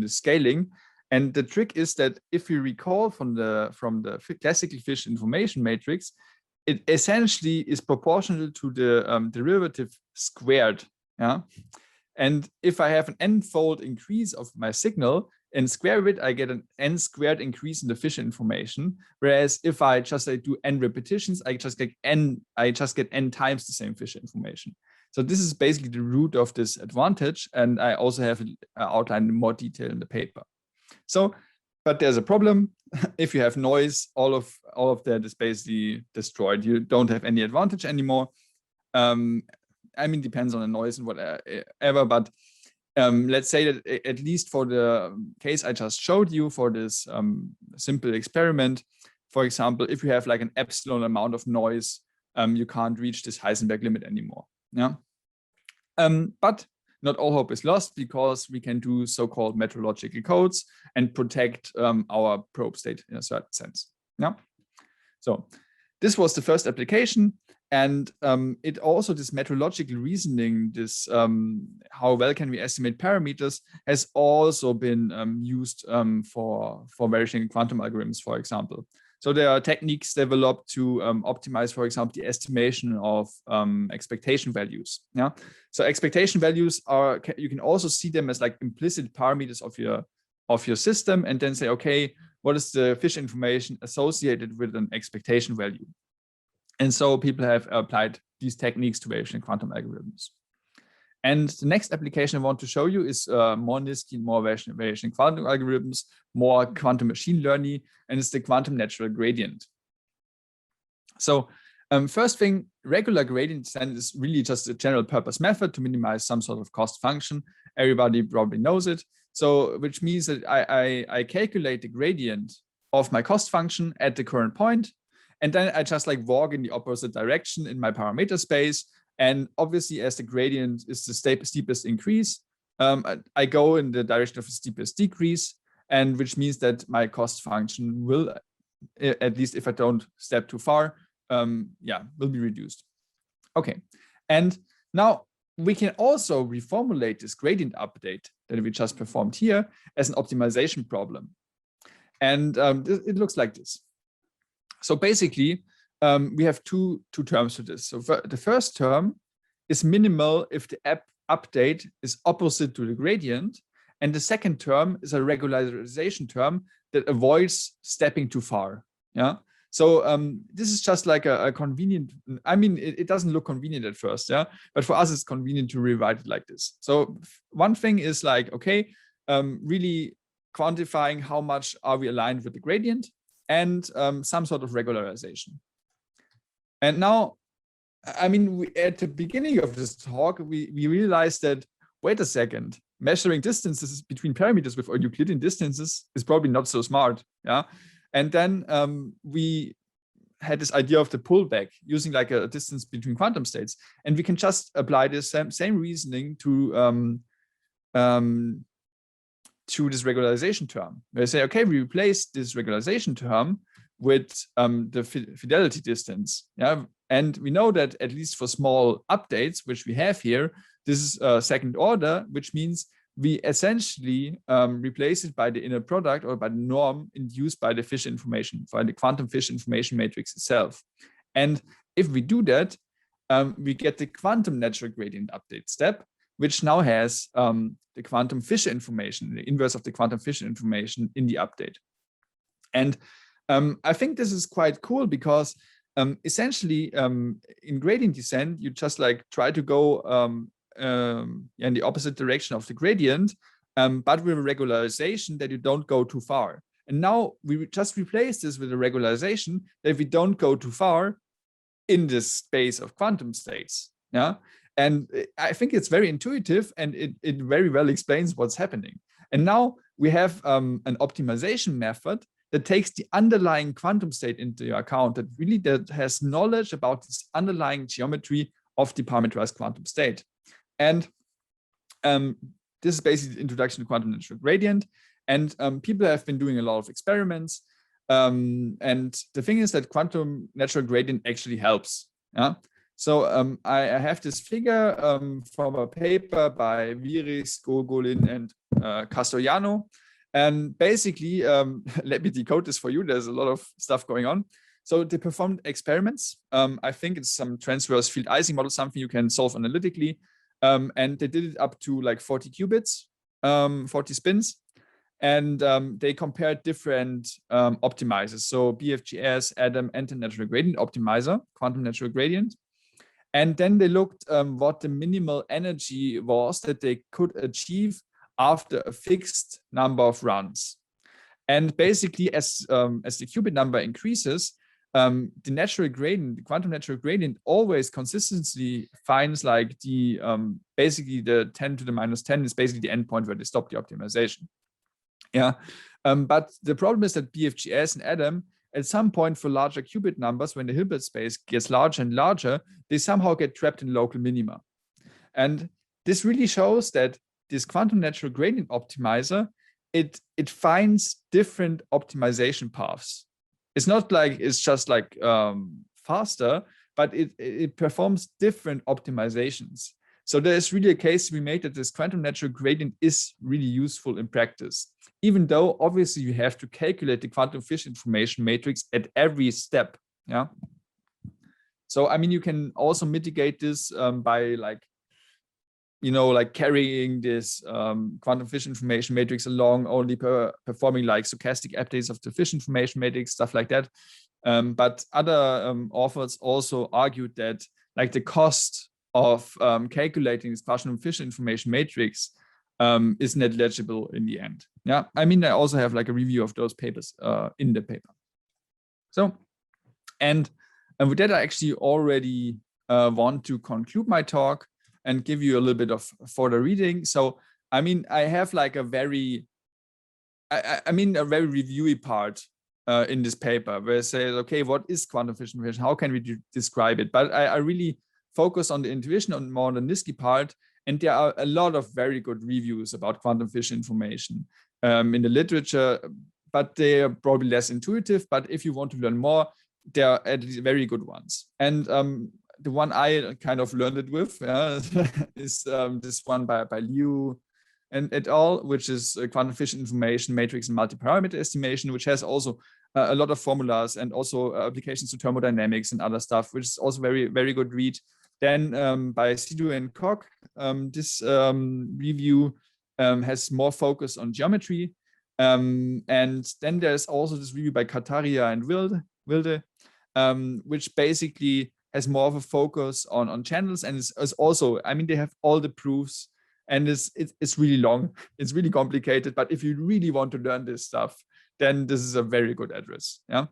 scaling. And the trick is that if you recall from the classical Fisher information matrix, it essentially is proportional to the derivative squared. Yeah. And if I have an n-fold increase of my signal and square it, I get an n squared increase in the Fisher information. Whereas if I just do n repetitions, I just get n times the same Fisher information. So this is basically the root of this advantage. And I also have outlined in more detail in the paper. So, but there's a problem. If you have noise, all of that is basically destroyed. You don't have any advantage anymore. I mean, depends on the noise and whatever, but let's say that at least for the case I just showed you for this simple experiment, for example, if you have like an epsilon amount of noise, you can't reach this Heisenberg limit anymore. Yeah. But not all hope is lost, because we can do so-called metrological codes and protect our probe state in a certain sense. Yeah. So this was the first application. And it also, this metrological reasoning, this how well can we estimate parameters, has also been used for verifying quantum algorithms, for example. So there are techniques developed to optimize, for example, the estimation of expectation values. Yeah. So expectation values are, you can also see them as like implicit parameters of your system, and then say, okay, what is the fish information associated with an expectation value? And so people have applied these techniques to Bayesian quantum algorithms. And the next application I want to show you is more NIST and more Bayesian quantum algorithms, more quantum machine learning, and it's the quantum natural gradient. So first thing, regular gradient descent is really just a general purpose method to minimize some sort of cost function. Everybody probably knows it. So which means that I calculate the gradient of my cost function at the current point, and then I just like walk in the opposite direction in my parameter space. And obviously, as the gradient is the steepest increase, I go in the direction of the steepest decrease, and which means that my cost function will, at least if I don't step too far, will be reduced. Okay, and now we can also reformulate this gradient update that we just performed here as an optimization problem. And it looks like this. So basically, we have two terms for this. So the first term is minimal if the update is opposite to the gradient. And the second term is a regularization term that avoids stepping too far. Yeah. So this is just like a convenient, I mean, it doesn't look convenient at first, yeah, but for us, it's convenient to rewrite it like this. So one thing is like, okay, really quantifying how much are we aligned with the gradient, and some sort of regularization. And now, I mean, at the beginning of this talk, we realized that, wait a second, measuring distances between parameters with Euclidean distances is probably not so smart, yeah? And then we had this idea of the pullback using like a distance between quantum states. And we can just apply this same reasoning to this regularization term. Where we say, okay, we replace this regularization term with the fidelity distance. Yeah, and we know that at least for small updates, which we have here, this is second order, which means we essentially replace it by the inner product or by the norm induced by the fish information, by the quantum fish information matrix itself. And if we do that, we get the quantum natural gradient update step, which now has the quantum Fisher information, the inverse of the quantum Fisher information in the update. And I think this is quite cool because essentially in gradient descent, you just like try to go in the opposite direction of the gradient, but with a regularization that you don't go too far. And now we just replace this with a regularization that we don't go too far in this space of quantum states. Yeah. And I think it's very intuitive, and it very well explains what's happening. And now we have an optimization method that takes the underlying quantum state into account, that has knowledge about this underlying geometry of the parametrized quantum state. And this is basically the introduction to quantum natural gradient. And people have been doing a lot of experiments. And the thing is that quantum natural gradient actually helps. Yeah. So I have this figure from a paper by Viris, Gogolin, and Castellano. And basically, let me decode this for you. There's a lot of stuff going on. So they performed experiments. I think it's some transverse field Ising model, something you can solve analytically. And they did it up to like 40 qubits, 40 spins. And they compared different optimizers. So BFGS, Adam, and the natural gradient optimizer, quantum natural gradient. And then they looked what the minimal energy was that they could achieve after a fixed number of runs. And basically, as the qubit number increases, the natural gradient, the quantum natural gradient, always consistently finds like the basically the 10 to the minus 10 is basically the endpoint where they stop the optimization. Yeah, but the problem is that BFGS and Adam, at some point for larger qubit numbers, when the Hilbert space gets larger and larger, they somehow get trapped in local minima. And this really shows that this quantum natural gradient optimizer, it finds different optimization paths. It's not like it's just like faster, but it performs different optimizations. So there's really a case to be made that this quantum natural gradient is really useful in practice, even though obviously you have to calculate the quantum fish information matrix at every step. Yeah. So, I mean, you can also mitigate this by like carrying this quantum fish information matrix along, only performing like stochastic updates of the fish information matrix, stuff like that. But other authors also argued that like the cost of calculating this quantum fish information matrix is negligible in the end. Yeah, I mean, I also have like a review of those papers in the paper. So, and with that, I actually already want to conclude my talk and give you a little bit of further reading. So, I mean, I have like a very, a very reviewy part in this paper where it says, okay, what is quantum fish information? How can we describe it? But I really focus on the intuition and more on the Nisky part. And there are a lot of very good reviews about quantum fish information in the literature, but they are probably less intuitive. But if you want to learn more, there are at least very good ones. And the one I kind of learned it with is this one by Liu and et al., which is quantum fish information matrix and multi-parameter estimation, which has also a lot of formulas and also applications to thermodynamics and other stuff, which is also very, very good read. Then by Sidhu and Koch, this review has more focus on geometry. And then there's also this review by Kataria and Wilde, which basically has more of a focus on channels, and is also, I mean, they have all the proofs, and it's really long, it's really complicated, but if you really want to learn this stuff, then this is a very good address. Yeah,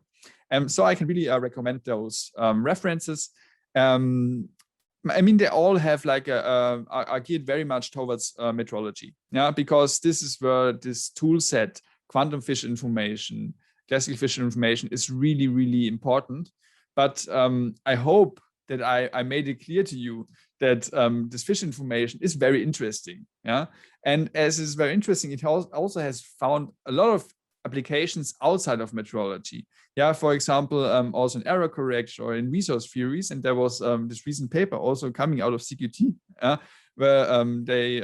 so I can really recommend those references. I mean, they all have like are geared very much towards metrology. Yeah, because this is where this tool set, quantum fish information, classical fish information, is really, really important. But I hope that I made it clear to you that this fish information is very interesting. Yeah, and as it's very interesting, it also has found a lot of applications outside of metrology. Yeah, for example, also in error correction or in resource theories. And there was this recent paper also coming out of CQT, where they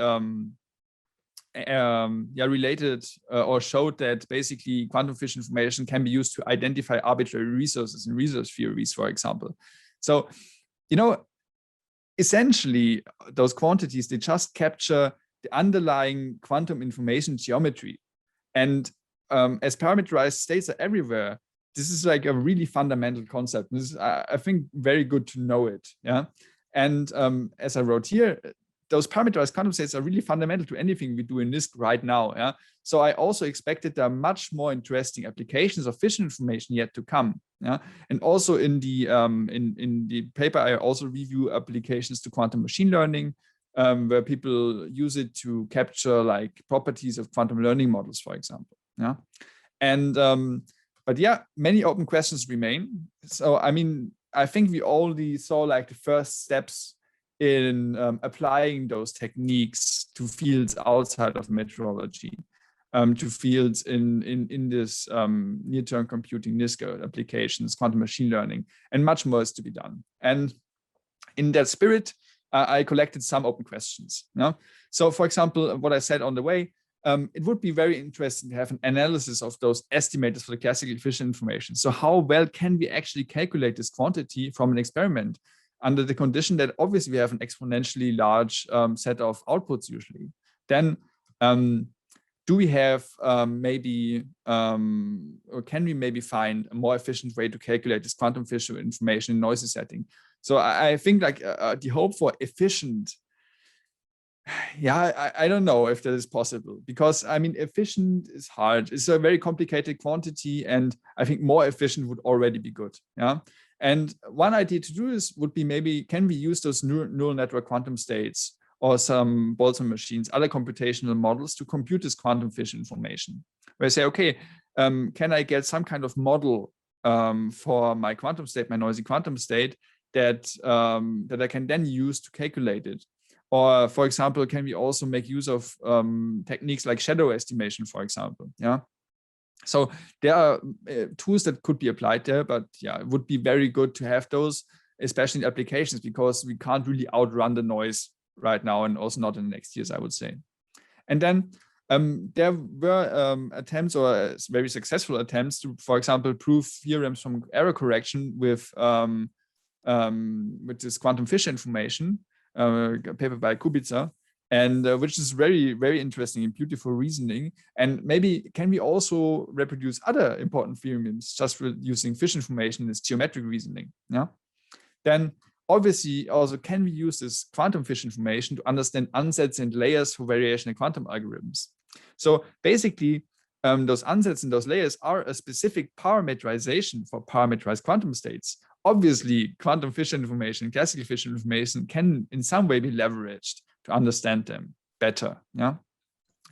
related or showed that basically quantum fish information can be used to identify arbitrary resources in resource theories, for example. So, essentially those quantities, they just capture the underlying quantum information geometry. And as parameterized states are everywhere, this is like a really fundamental concept. This is, I think, very good to know it. Yeah, and as I wrote here, those parameterized quantum states are really fundamental to anything we do in NISQ right now. Yeah, so I also expected there are much more interesting applications of fish information yet to come. Yeah, and also in the paper, I also review applications to quantum machine learning, where people use it to capture like properties of quantum learning models, for example. Yeah, and but yeah, many open questions remain. So I mean, I think we already saw like the first steps in applying those techniques to fields outside of metrology, to fields in this near-term computing NISQ applications, quantum machine learning, and much more is to be done. And in that spirit, I collected some open questions. No? So for example, what I said on the way, it would be very interesting to have an analysis of those estimators for the classical fish information. So how well can we actually calculate this quantity from an experiment under the condition that obviously we have an exponentially large set of outputs usually? Then do we have maybe, or can we maybe find a more efficient way to calculate this quantum fish information in noisy setting? So I think like the hope for efficient, yeah, I don't know if that is possible, because I mean, efficient is hard. It's a very complicated quantity, and I think more efficient would already be good. Yeah. And one idea to do this would be maybe, can we use those neural network quantum states or some Boltzmann machines, other computational models to compute this quantum fish information? Where I say, okay, can I get some kind of model for my quantum state, my noisy quantum state, that I can then use to calculate it? Or, for example, can we also make use of techniques like shadow estimation, for example? Yeah. So there are tools that could be applied there, but yeah, it would be very good to have those, especially in applications, because we can't really outrun the noise right now, and also not in the next years, I would say. And then there were attempts, or very successful attempts, to, for example, prove theorems from error correction with this quantum Fisher information, a paper by Kubica, and which is very, very interesting and beautiful reasoning. And maybe can we also reproduce other important theorems just with using Fisher information in this geometric reasoning? Yeah. Then obviously also can we use this quantum Fisher information to understand ansatz and layers for variation in quantum algorithms? So basically, those ansatz and those layers are a specific parametrization for parametrized quantum states. Obviously, quantum Fisher information, classical Fisher information can in some way be leveraged to understand them better. Yeah.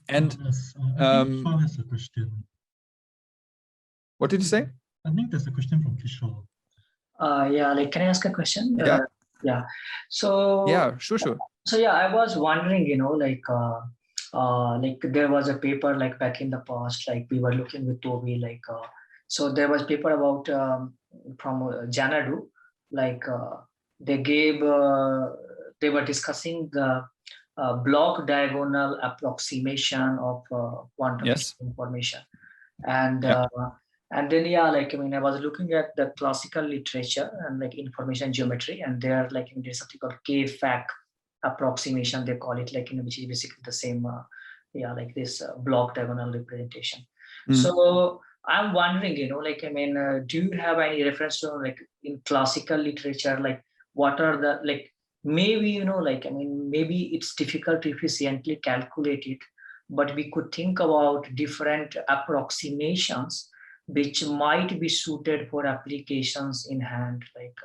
And yes, I think Kishore has a question. What did you say? I think there's a question from Kishore. Yeah, like, can I ask a question? Yeah. Yeah. So yeah, sure. So yeah, I was wondering, like there was a paper like back in the past, like we were looking with Toby, like so there was paper about from Janadu, like they were discussing the block diagonal approximation of quantum information, and then like, I mean, I was looking at the classical literature and like information geometry, and there like there's something called K-FAC approximation, they call it, like, which is basically the same like this block diagonal representation. So I'm wondering, like, I mean, do you have any reference to, like, in classical literature, like what are the, like, maybe, like, I mean, maybe it's difficult to efficiently calculate it, but we could think about different approximations which might be suited for applications in hand, like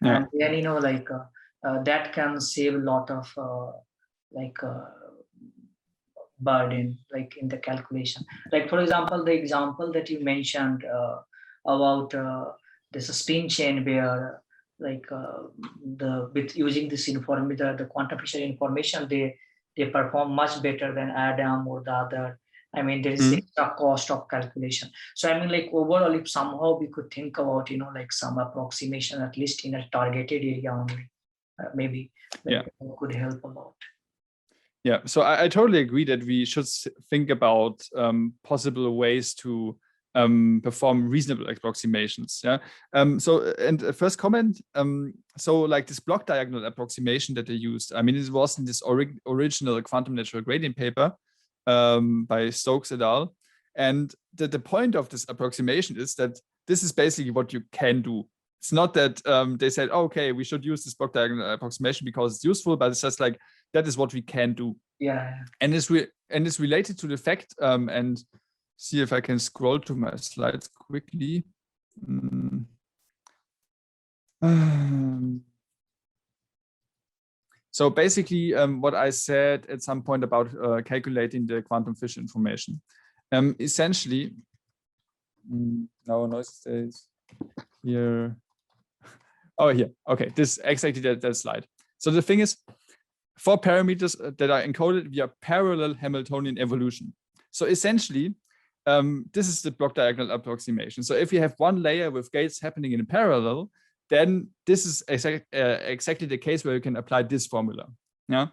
and then like that can save a lot of burden, like in the calculation. Like, for example, the example that you mentioned about this spin chain, where like with using this information, the quantum Fisher information, they perform much better than Adam or the other. I mean, there is extra cost of calculation. So I mean, like, overall, if somehow we could think about, like some approximation, at least in a targeted area only, maybe could help a lot. Yeah, so I totally agree that we should think about possible ways to perform reasonable approximations. Yeah. So, and first comment. So, like this block diagonal approximation that they used. I mean, it was in this original quantum natural gradient paper by Stokes et al. And the point of this approximation is that this is basically what you can do. It's not that they said, oh, okay, we should use this block diagonal approximation because it's useful, but it's just like that is what we can do. Yeah. And it's related to the fact, and see if I can scroll to my slides quickly. So basically, what I said at some point about calculating the quantum Fisher information, essentially, no noise stays here. Oh, here. Okay, this is exactly that slide. So the thing is, for parameters that are encoded via parallel Hamiltonian evolution. So essentially, this is the block diagonal approximation. So if you have one layer with gates happening in parallel, then this is exactly the case where you can apply this formula. Yeah,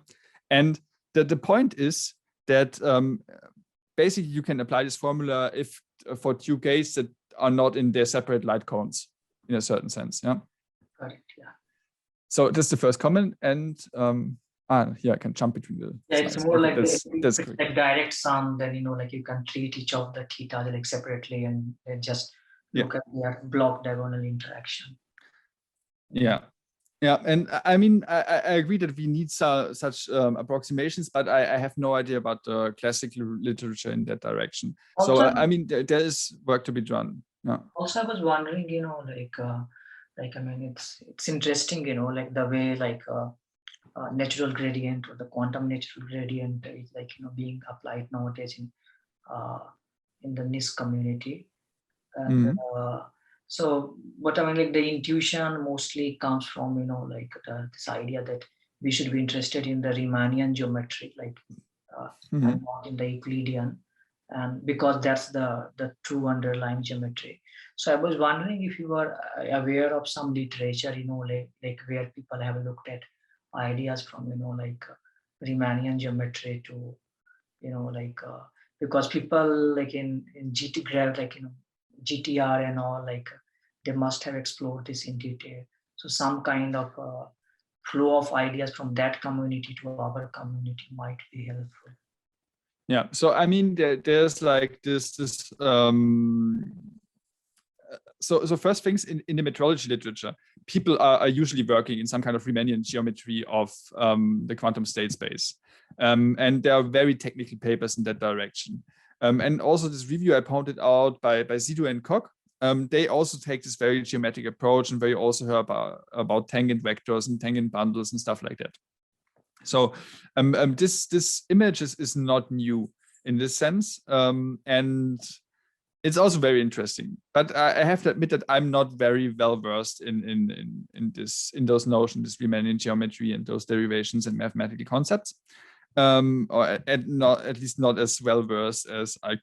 and the point is that basically you can apply this formula if for two gates that are not in their separate light cones, in a certain sense. Yeah. Correct. Yeah. So that's the first comment, and yeah, I can jump between the. Yeah, slides. it's more Okay, like that's like direct sum. Then like you can treat each of the theta like separately and just look at their block diagonal interaction. Yeah, and I mean I agree that we need such approximations, but I have no idea about the classical literature in that direction. Also, so I mean there is work to be done. Yeah. Also, I was wondering, like I mean it's interesting, like the way like natural gradient or the quantum natural gradient is like being applied nowadays in the NIST community, and so what I mean, like the intuition mostly comes from like this idea that we should be interested in the Riemannian geometry, like and not in the Euclidean, and because that's the true underlying geometry. So I was wondering if you were aware of some literature, like where people have looked at ideas from, like Riemannian geometry to, like, because people like in GT-Graph, like, GTR and all, like they must have explored this in detail. So some kind of flow of ideas from that community to our community might be helpful. Yeah. So I mean, there's like this. So first things in the metrology literature, people are usually working in some kind of Riemannian geometry of the quantum state space. And there are very technical papers in that direction. And also this review I pointed out by Sido and Koch, they also take this very geometric approach, and they also heard about tangent vectors and tangent bundles and stuff like that. So this image is not new in this sense. And it's also very interesting, but I have to admit that I'm not very well versed in those notions, this Riemannian geometry and those derivations and mathematical concepts, or at least not as well versed as I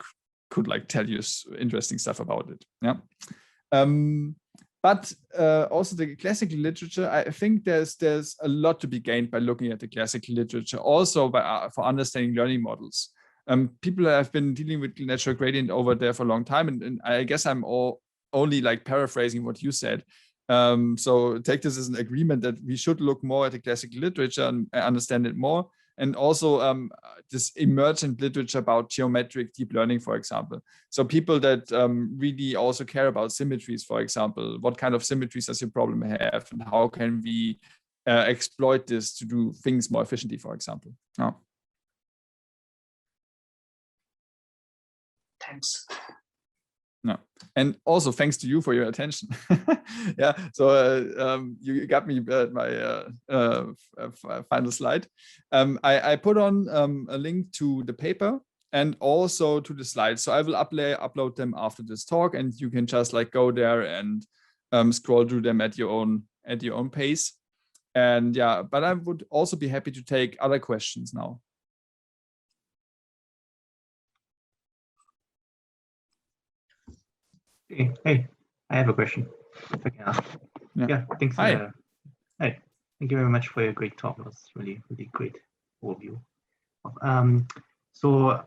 could like tell you interesting stuff about it. Yeah, but also the classical literature. I think there's a lot to be gained by looking at the classical literature, also for understanding learning models. People have been dealing with natural gradient over there for a long time, and I guess I'm only like paraphrasing what you said. So take this as an agreement that we should look more at the classical literature and understand it more, and also this emergent literature about geometric deep learning, for example. So people that really also care about symmetries, for example, what kind of symmetries does your problem have, and how can we exploit this to do things more efficiently, for example. Oh. Thanks. No, and also thanks to you for your attention. Yeah, so you got me at my final slide. I put on a link to the paper and also to the slides. So I will upload them after this talk, and you can just like go there and scroll through them at your own pace. And yeah, but I would also be happy to take other questions now. Hey, I have a question, if I can ask. Yeah, thanks. Hi. Hi, thank you very much for your great talk. It was really great overview. So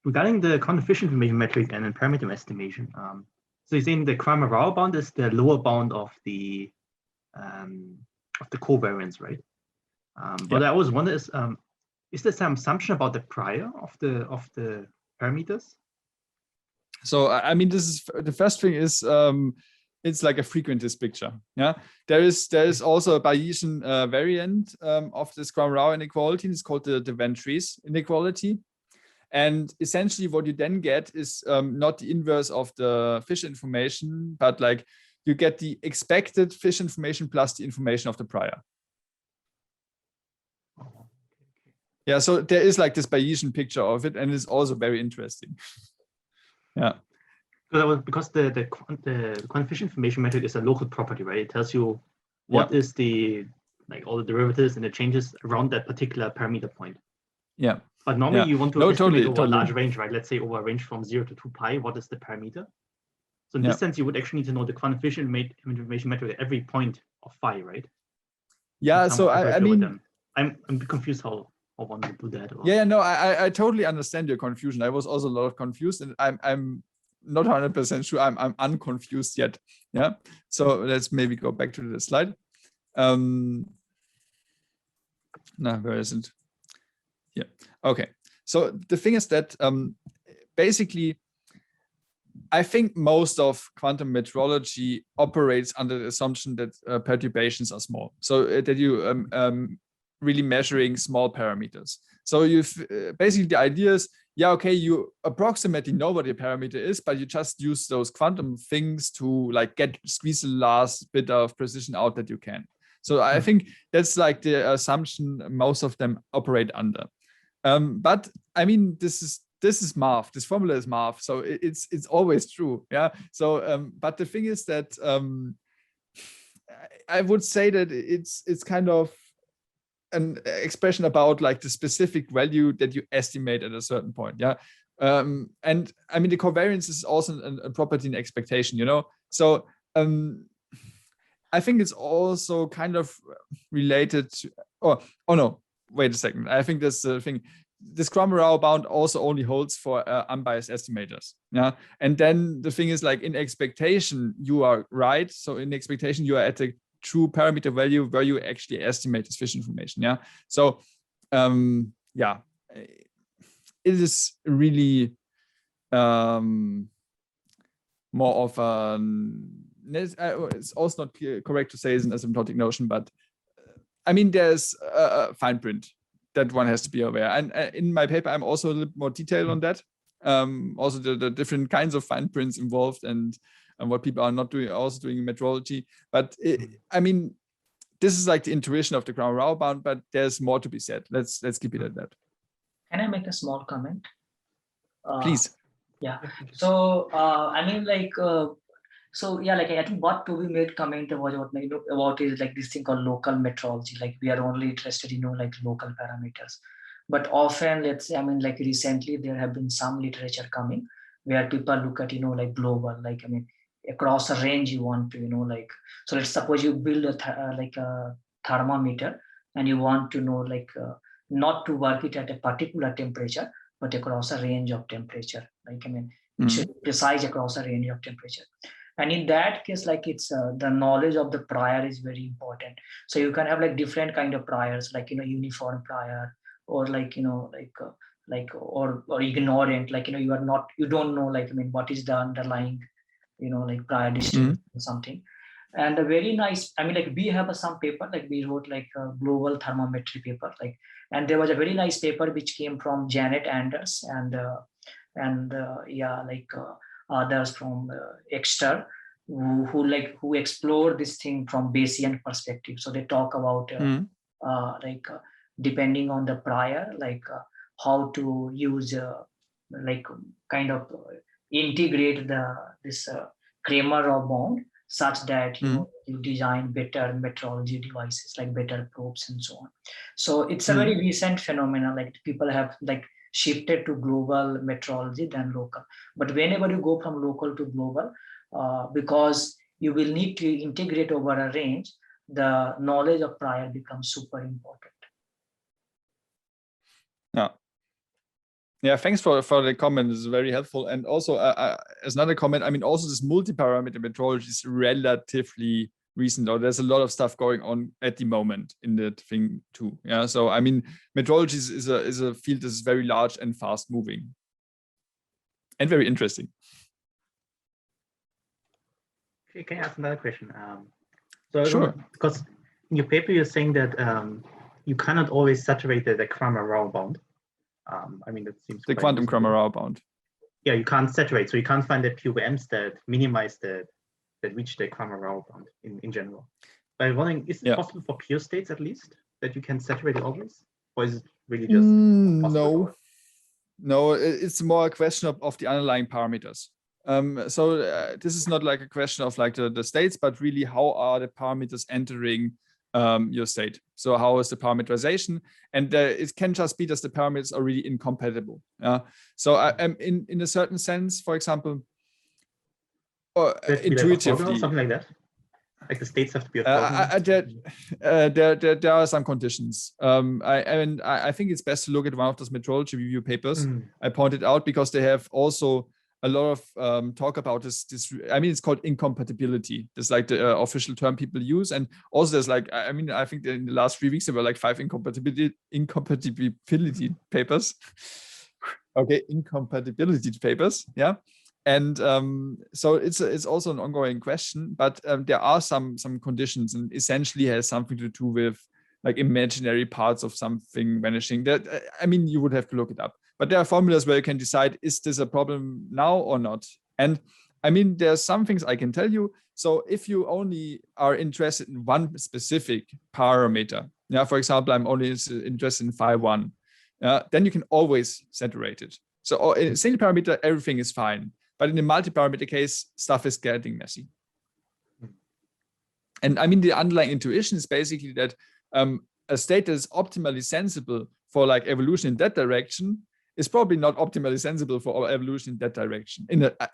regarding the quantum efficient information metric and then parameter estimation, so you're saying the Cramer-Rao bound is the lower bound of the covariance, right? But I always wonder is there some assumption about the prior of the parameters? So I mean, this is the first thing is it's like a frequentist picture. Yeah, there is also a Bayesian variant of this Cramer-Rao inequality. It's called the Matrices inequality, and essentially what you then get is not the inverse of the fish information, but like you get the expected fish information plus the information of the prior. Yeah, so there is like this Bayesian picture of it, and it's also very interesting. Yeah. So that was because the quantum efficient information method is a local property, right? It tells you what is the all the derivatives and the changes around that particular parameter point. Yeah. But normally you want to estimate over totally. a large range, right? Let's say over a range from 0 to 2 pi, what is the parameter? So in this sense, you would actually need to know the quantum efficient information method at every point of phi, right? Yeah. So I mean, I'm a bit confused how one would do that. Yeah, no, I totally understand your confusion. I was also a lot of confused, and I'm not 100% sure I'm unconfused yet. Yeah. So let's maybe go back to the slide. No, where is it? Yeah. Okay. So the thing is that basically, I think most of quantum metrology operates under the assumption that perturbations are small. So that you really measuring small parameters. So you've basically the idea is, yeah, okay, you approximately know what your parameter is, but you just use those quantum things to like squeeze the last bit of precision out that you can. So I think that's like the assumption most of them operate under. But I mean, this is math. This formula is math, so it's always true. Yeah. So but the thing is that I would say that it's kind of an expression about like the specific value that you estimate at a certain point. Yeah. And I mean, the covariance is also a property in expectation, So I think it's also kind of related to, oh no, wait a second. I think that's the thing. This Cramer-Rao bound also only holds for unbiased estimators. Yeah. And then the thing is, like, in expectation, you are right. So in expectation, you are at a true parameter value where you actually estimate this fish information. Yeah. So yeah, it is really more of it's also not correct to say it's an asymptotic notion, but I mean, there's a fine print that one has to be aware. And in my paper, I'm also a little more detailed on that. Also the different kinds of fine prints involved and what people are not doing, also doing in metrology. But I mean, this is like the intuition of the Cramer-Rao bound, but there's more to be said. Let's keep it at that. Can I make a small comment? Please. Yeah. So I mean, like, so yeah, like I think what Toby made comment was about is like this thing called local metrology. Like we are only interested in like local parameters, but often, let's say, I mean, like recently there have been some literature coming where people look at like global, like I mean, across a range you want to like. So let's suppose you build a like a thermometer and you want to know like not to work it at a particular temperature, but across a range of temperature. Like I mean, it should be precise across a range of temperature. And in that case, like it's the knowledge of the prior is very important. So you can have like different kind of priors, like uniform prior, or like or ignorant, like you don't know, like I mean, what is the underlying like prior distribution or something. And a very nice, I mean, like we have some paper, like we wrote like a global thermometry paper, like, and there was a very nice paper which came from Janet Anders and yeah, like others from Exeter who explore this thing from Bayesian perspective. So they talk about depending on the prior, like how to use like kind of integrate this Cramer-Rao bound such that you design better metrology devices, like better probes and so on. So it's a very recent phenomenon. Like people have like shifted to global metrology than local. But whenever you go from local to global, because you will need to integrate over a range, the knowledge of prior becomes super important. Yeah, thanks for the comment. This is very helpful. And also, as another comment, I mean, also this multi-parameter metrology is relatively recent, or there's a lot of stuff going on at the moment in that thing too. Yeah, so I mean, metrology is a field that is very large and fast moving and very interesting. Okay, can I ask another question? So sure. Because in your paper you're saying that you cannot always saturate the Cramer-Rao bound. I mean, that seems the quantum Cramer-Rao bound. Yeah, you can't saturate, so you can't find the POMs that minimize that reach the Cramer-Rao bound in general. But I'm wondering, is it possible for pure states at least that you can saturate it always, or is it really just no? It's more a question of the underlying parameters. So this is not like a question of like the states, but really how are the parameters entering your state. So how is the parameterization? And it can just be that the parameters are really incompatible. So in a certain sense, for example, intuitively, like something like that. Like the states have to be there are some conditions. I think it's best to look at one of those metrology review papers I pointed out, because they have also a lot of talk about this. I mean, it's called incompatibility. That's like the official term people use. And also there's like, I mean, I think in the last 3 weeks, there were like 5 incompatibility papers. Okay, incompatibility papers. Yeah. And so it's also an ongoing question, but there are some conditions, and essentially has something to do with like imaginary parts of something vanishing. That I mean, you would have to look it up. But there are formulas where you can decide, is this a problem now or not? And I mean, there's some things I can tell you. So if you only are interested in one specific parameter, for example, I'm only interested in phi1, then you can always saturate it. So in a single parameter, everything is fine. But in a multi-parameter case, stuff is getting messy. And I mean, the underlying intuition is basically that a state that is optimally sensible for like evolution in that direction is probably not optimally sensible for evolution in that direction.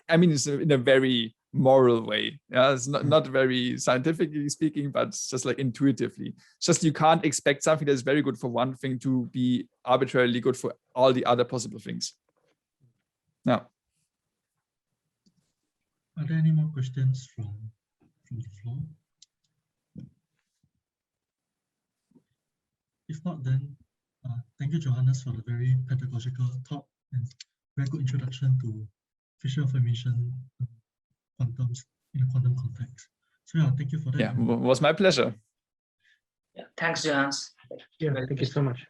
I mean, it's in a very moral way. Yeah, it's not very scientifically speaking, but it's just like intuitively. It's just you can't expect something that's very good for one thing to be arbitrarily good for all the other possible things. Yeah. Are there any more questions from the floor? If not, then thank you, Johannes, for the very pedagogical talk and very good introduction to visual information quantums in a quantum context. So yeah, thank you for that. Yeah, it was my pleasure. Yeah, thanks, Johannes. Yeah, thank you so much.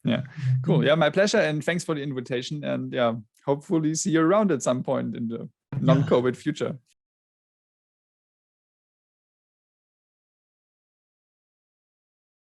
Yeah, cool. Yeah, my pleasure, and thanks for the invitation. And yeah, hopefully see you around at some point in the non-COVID future.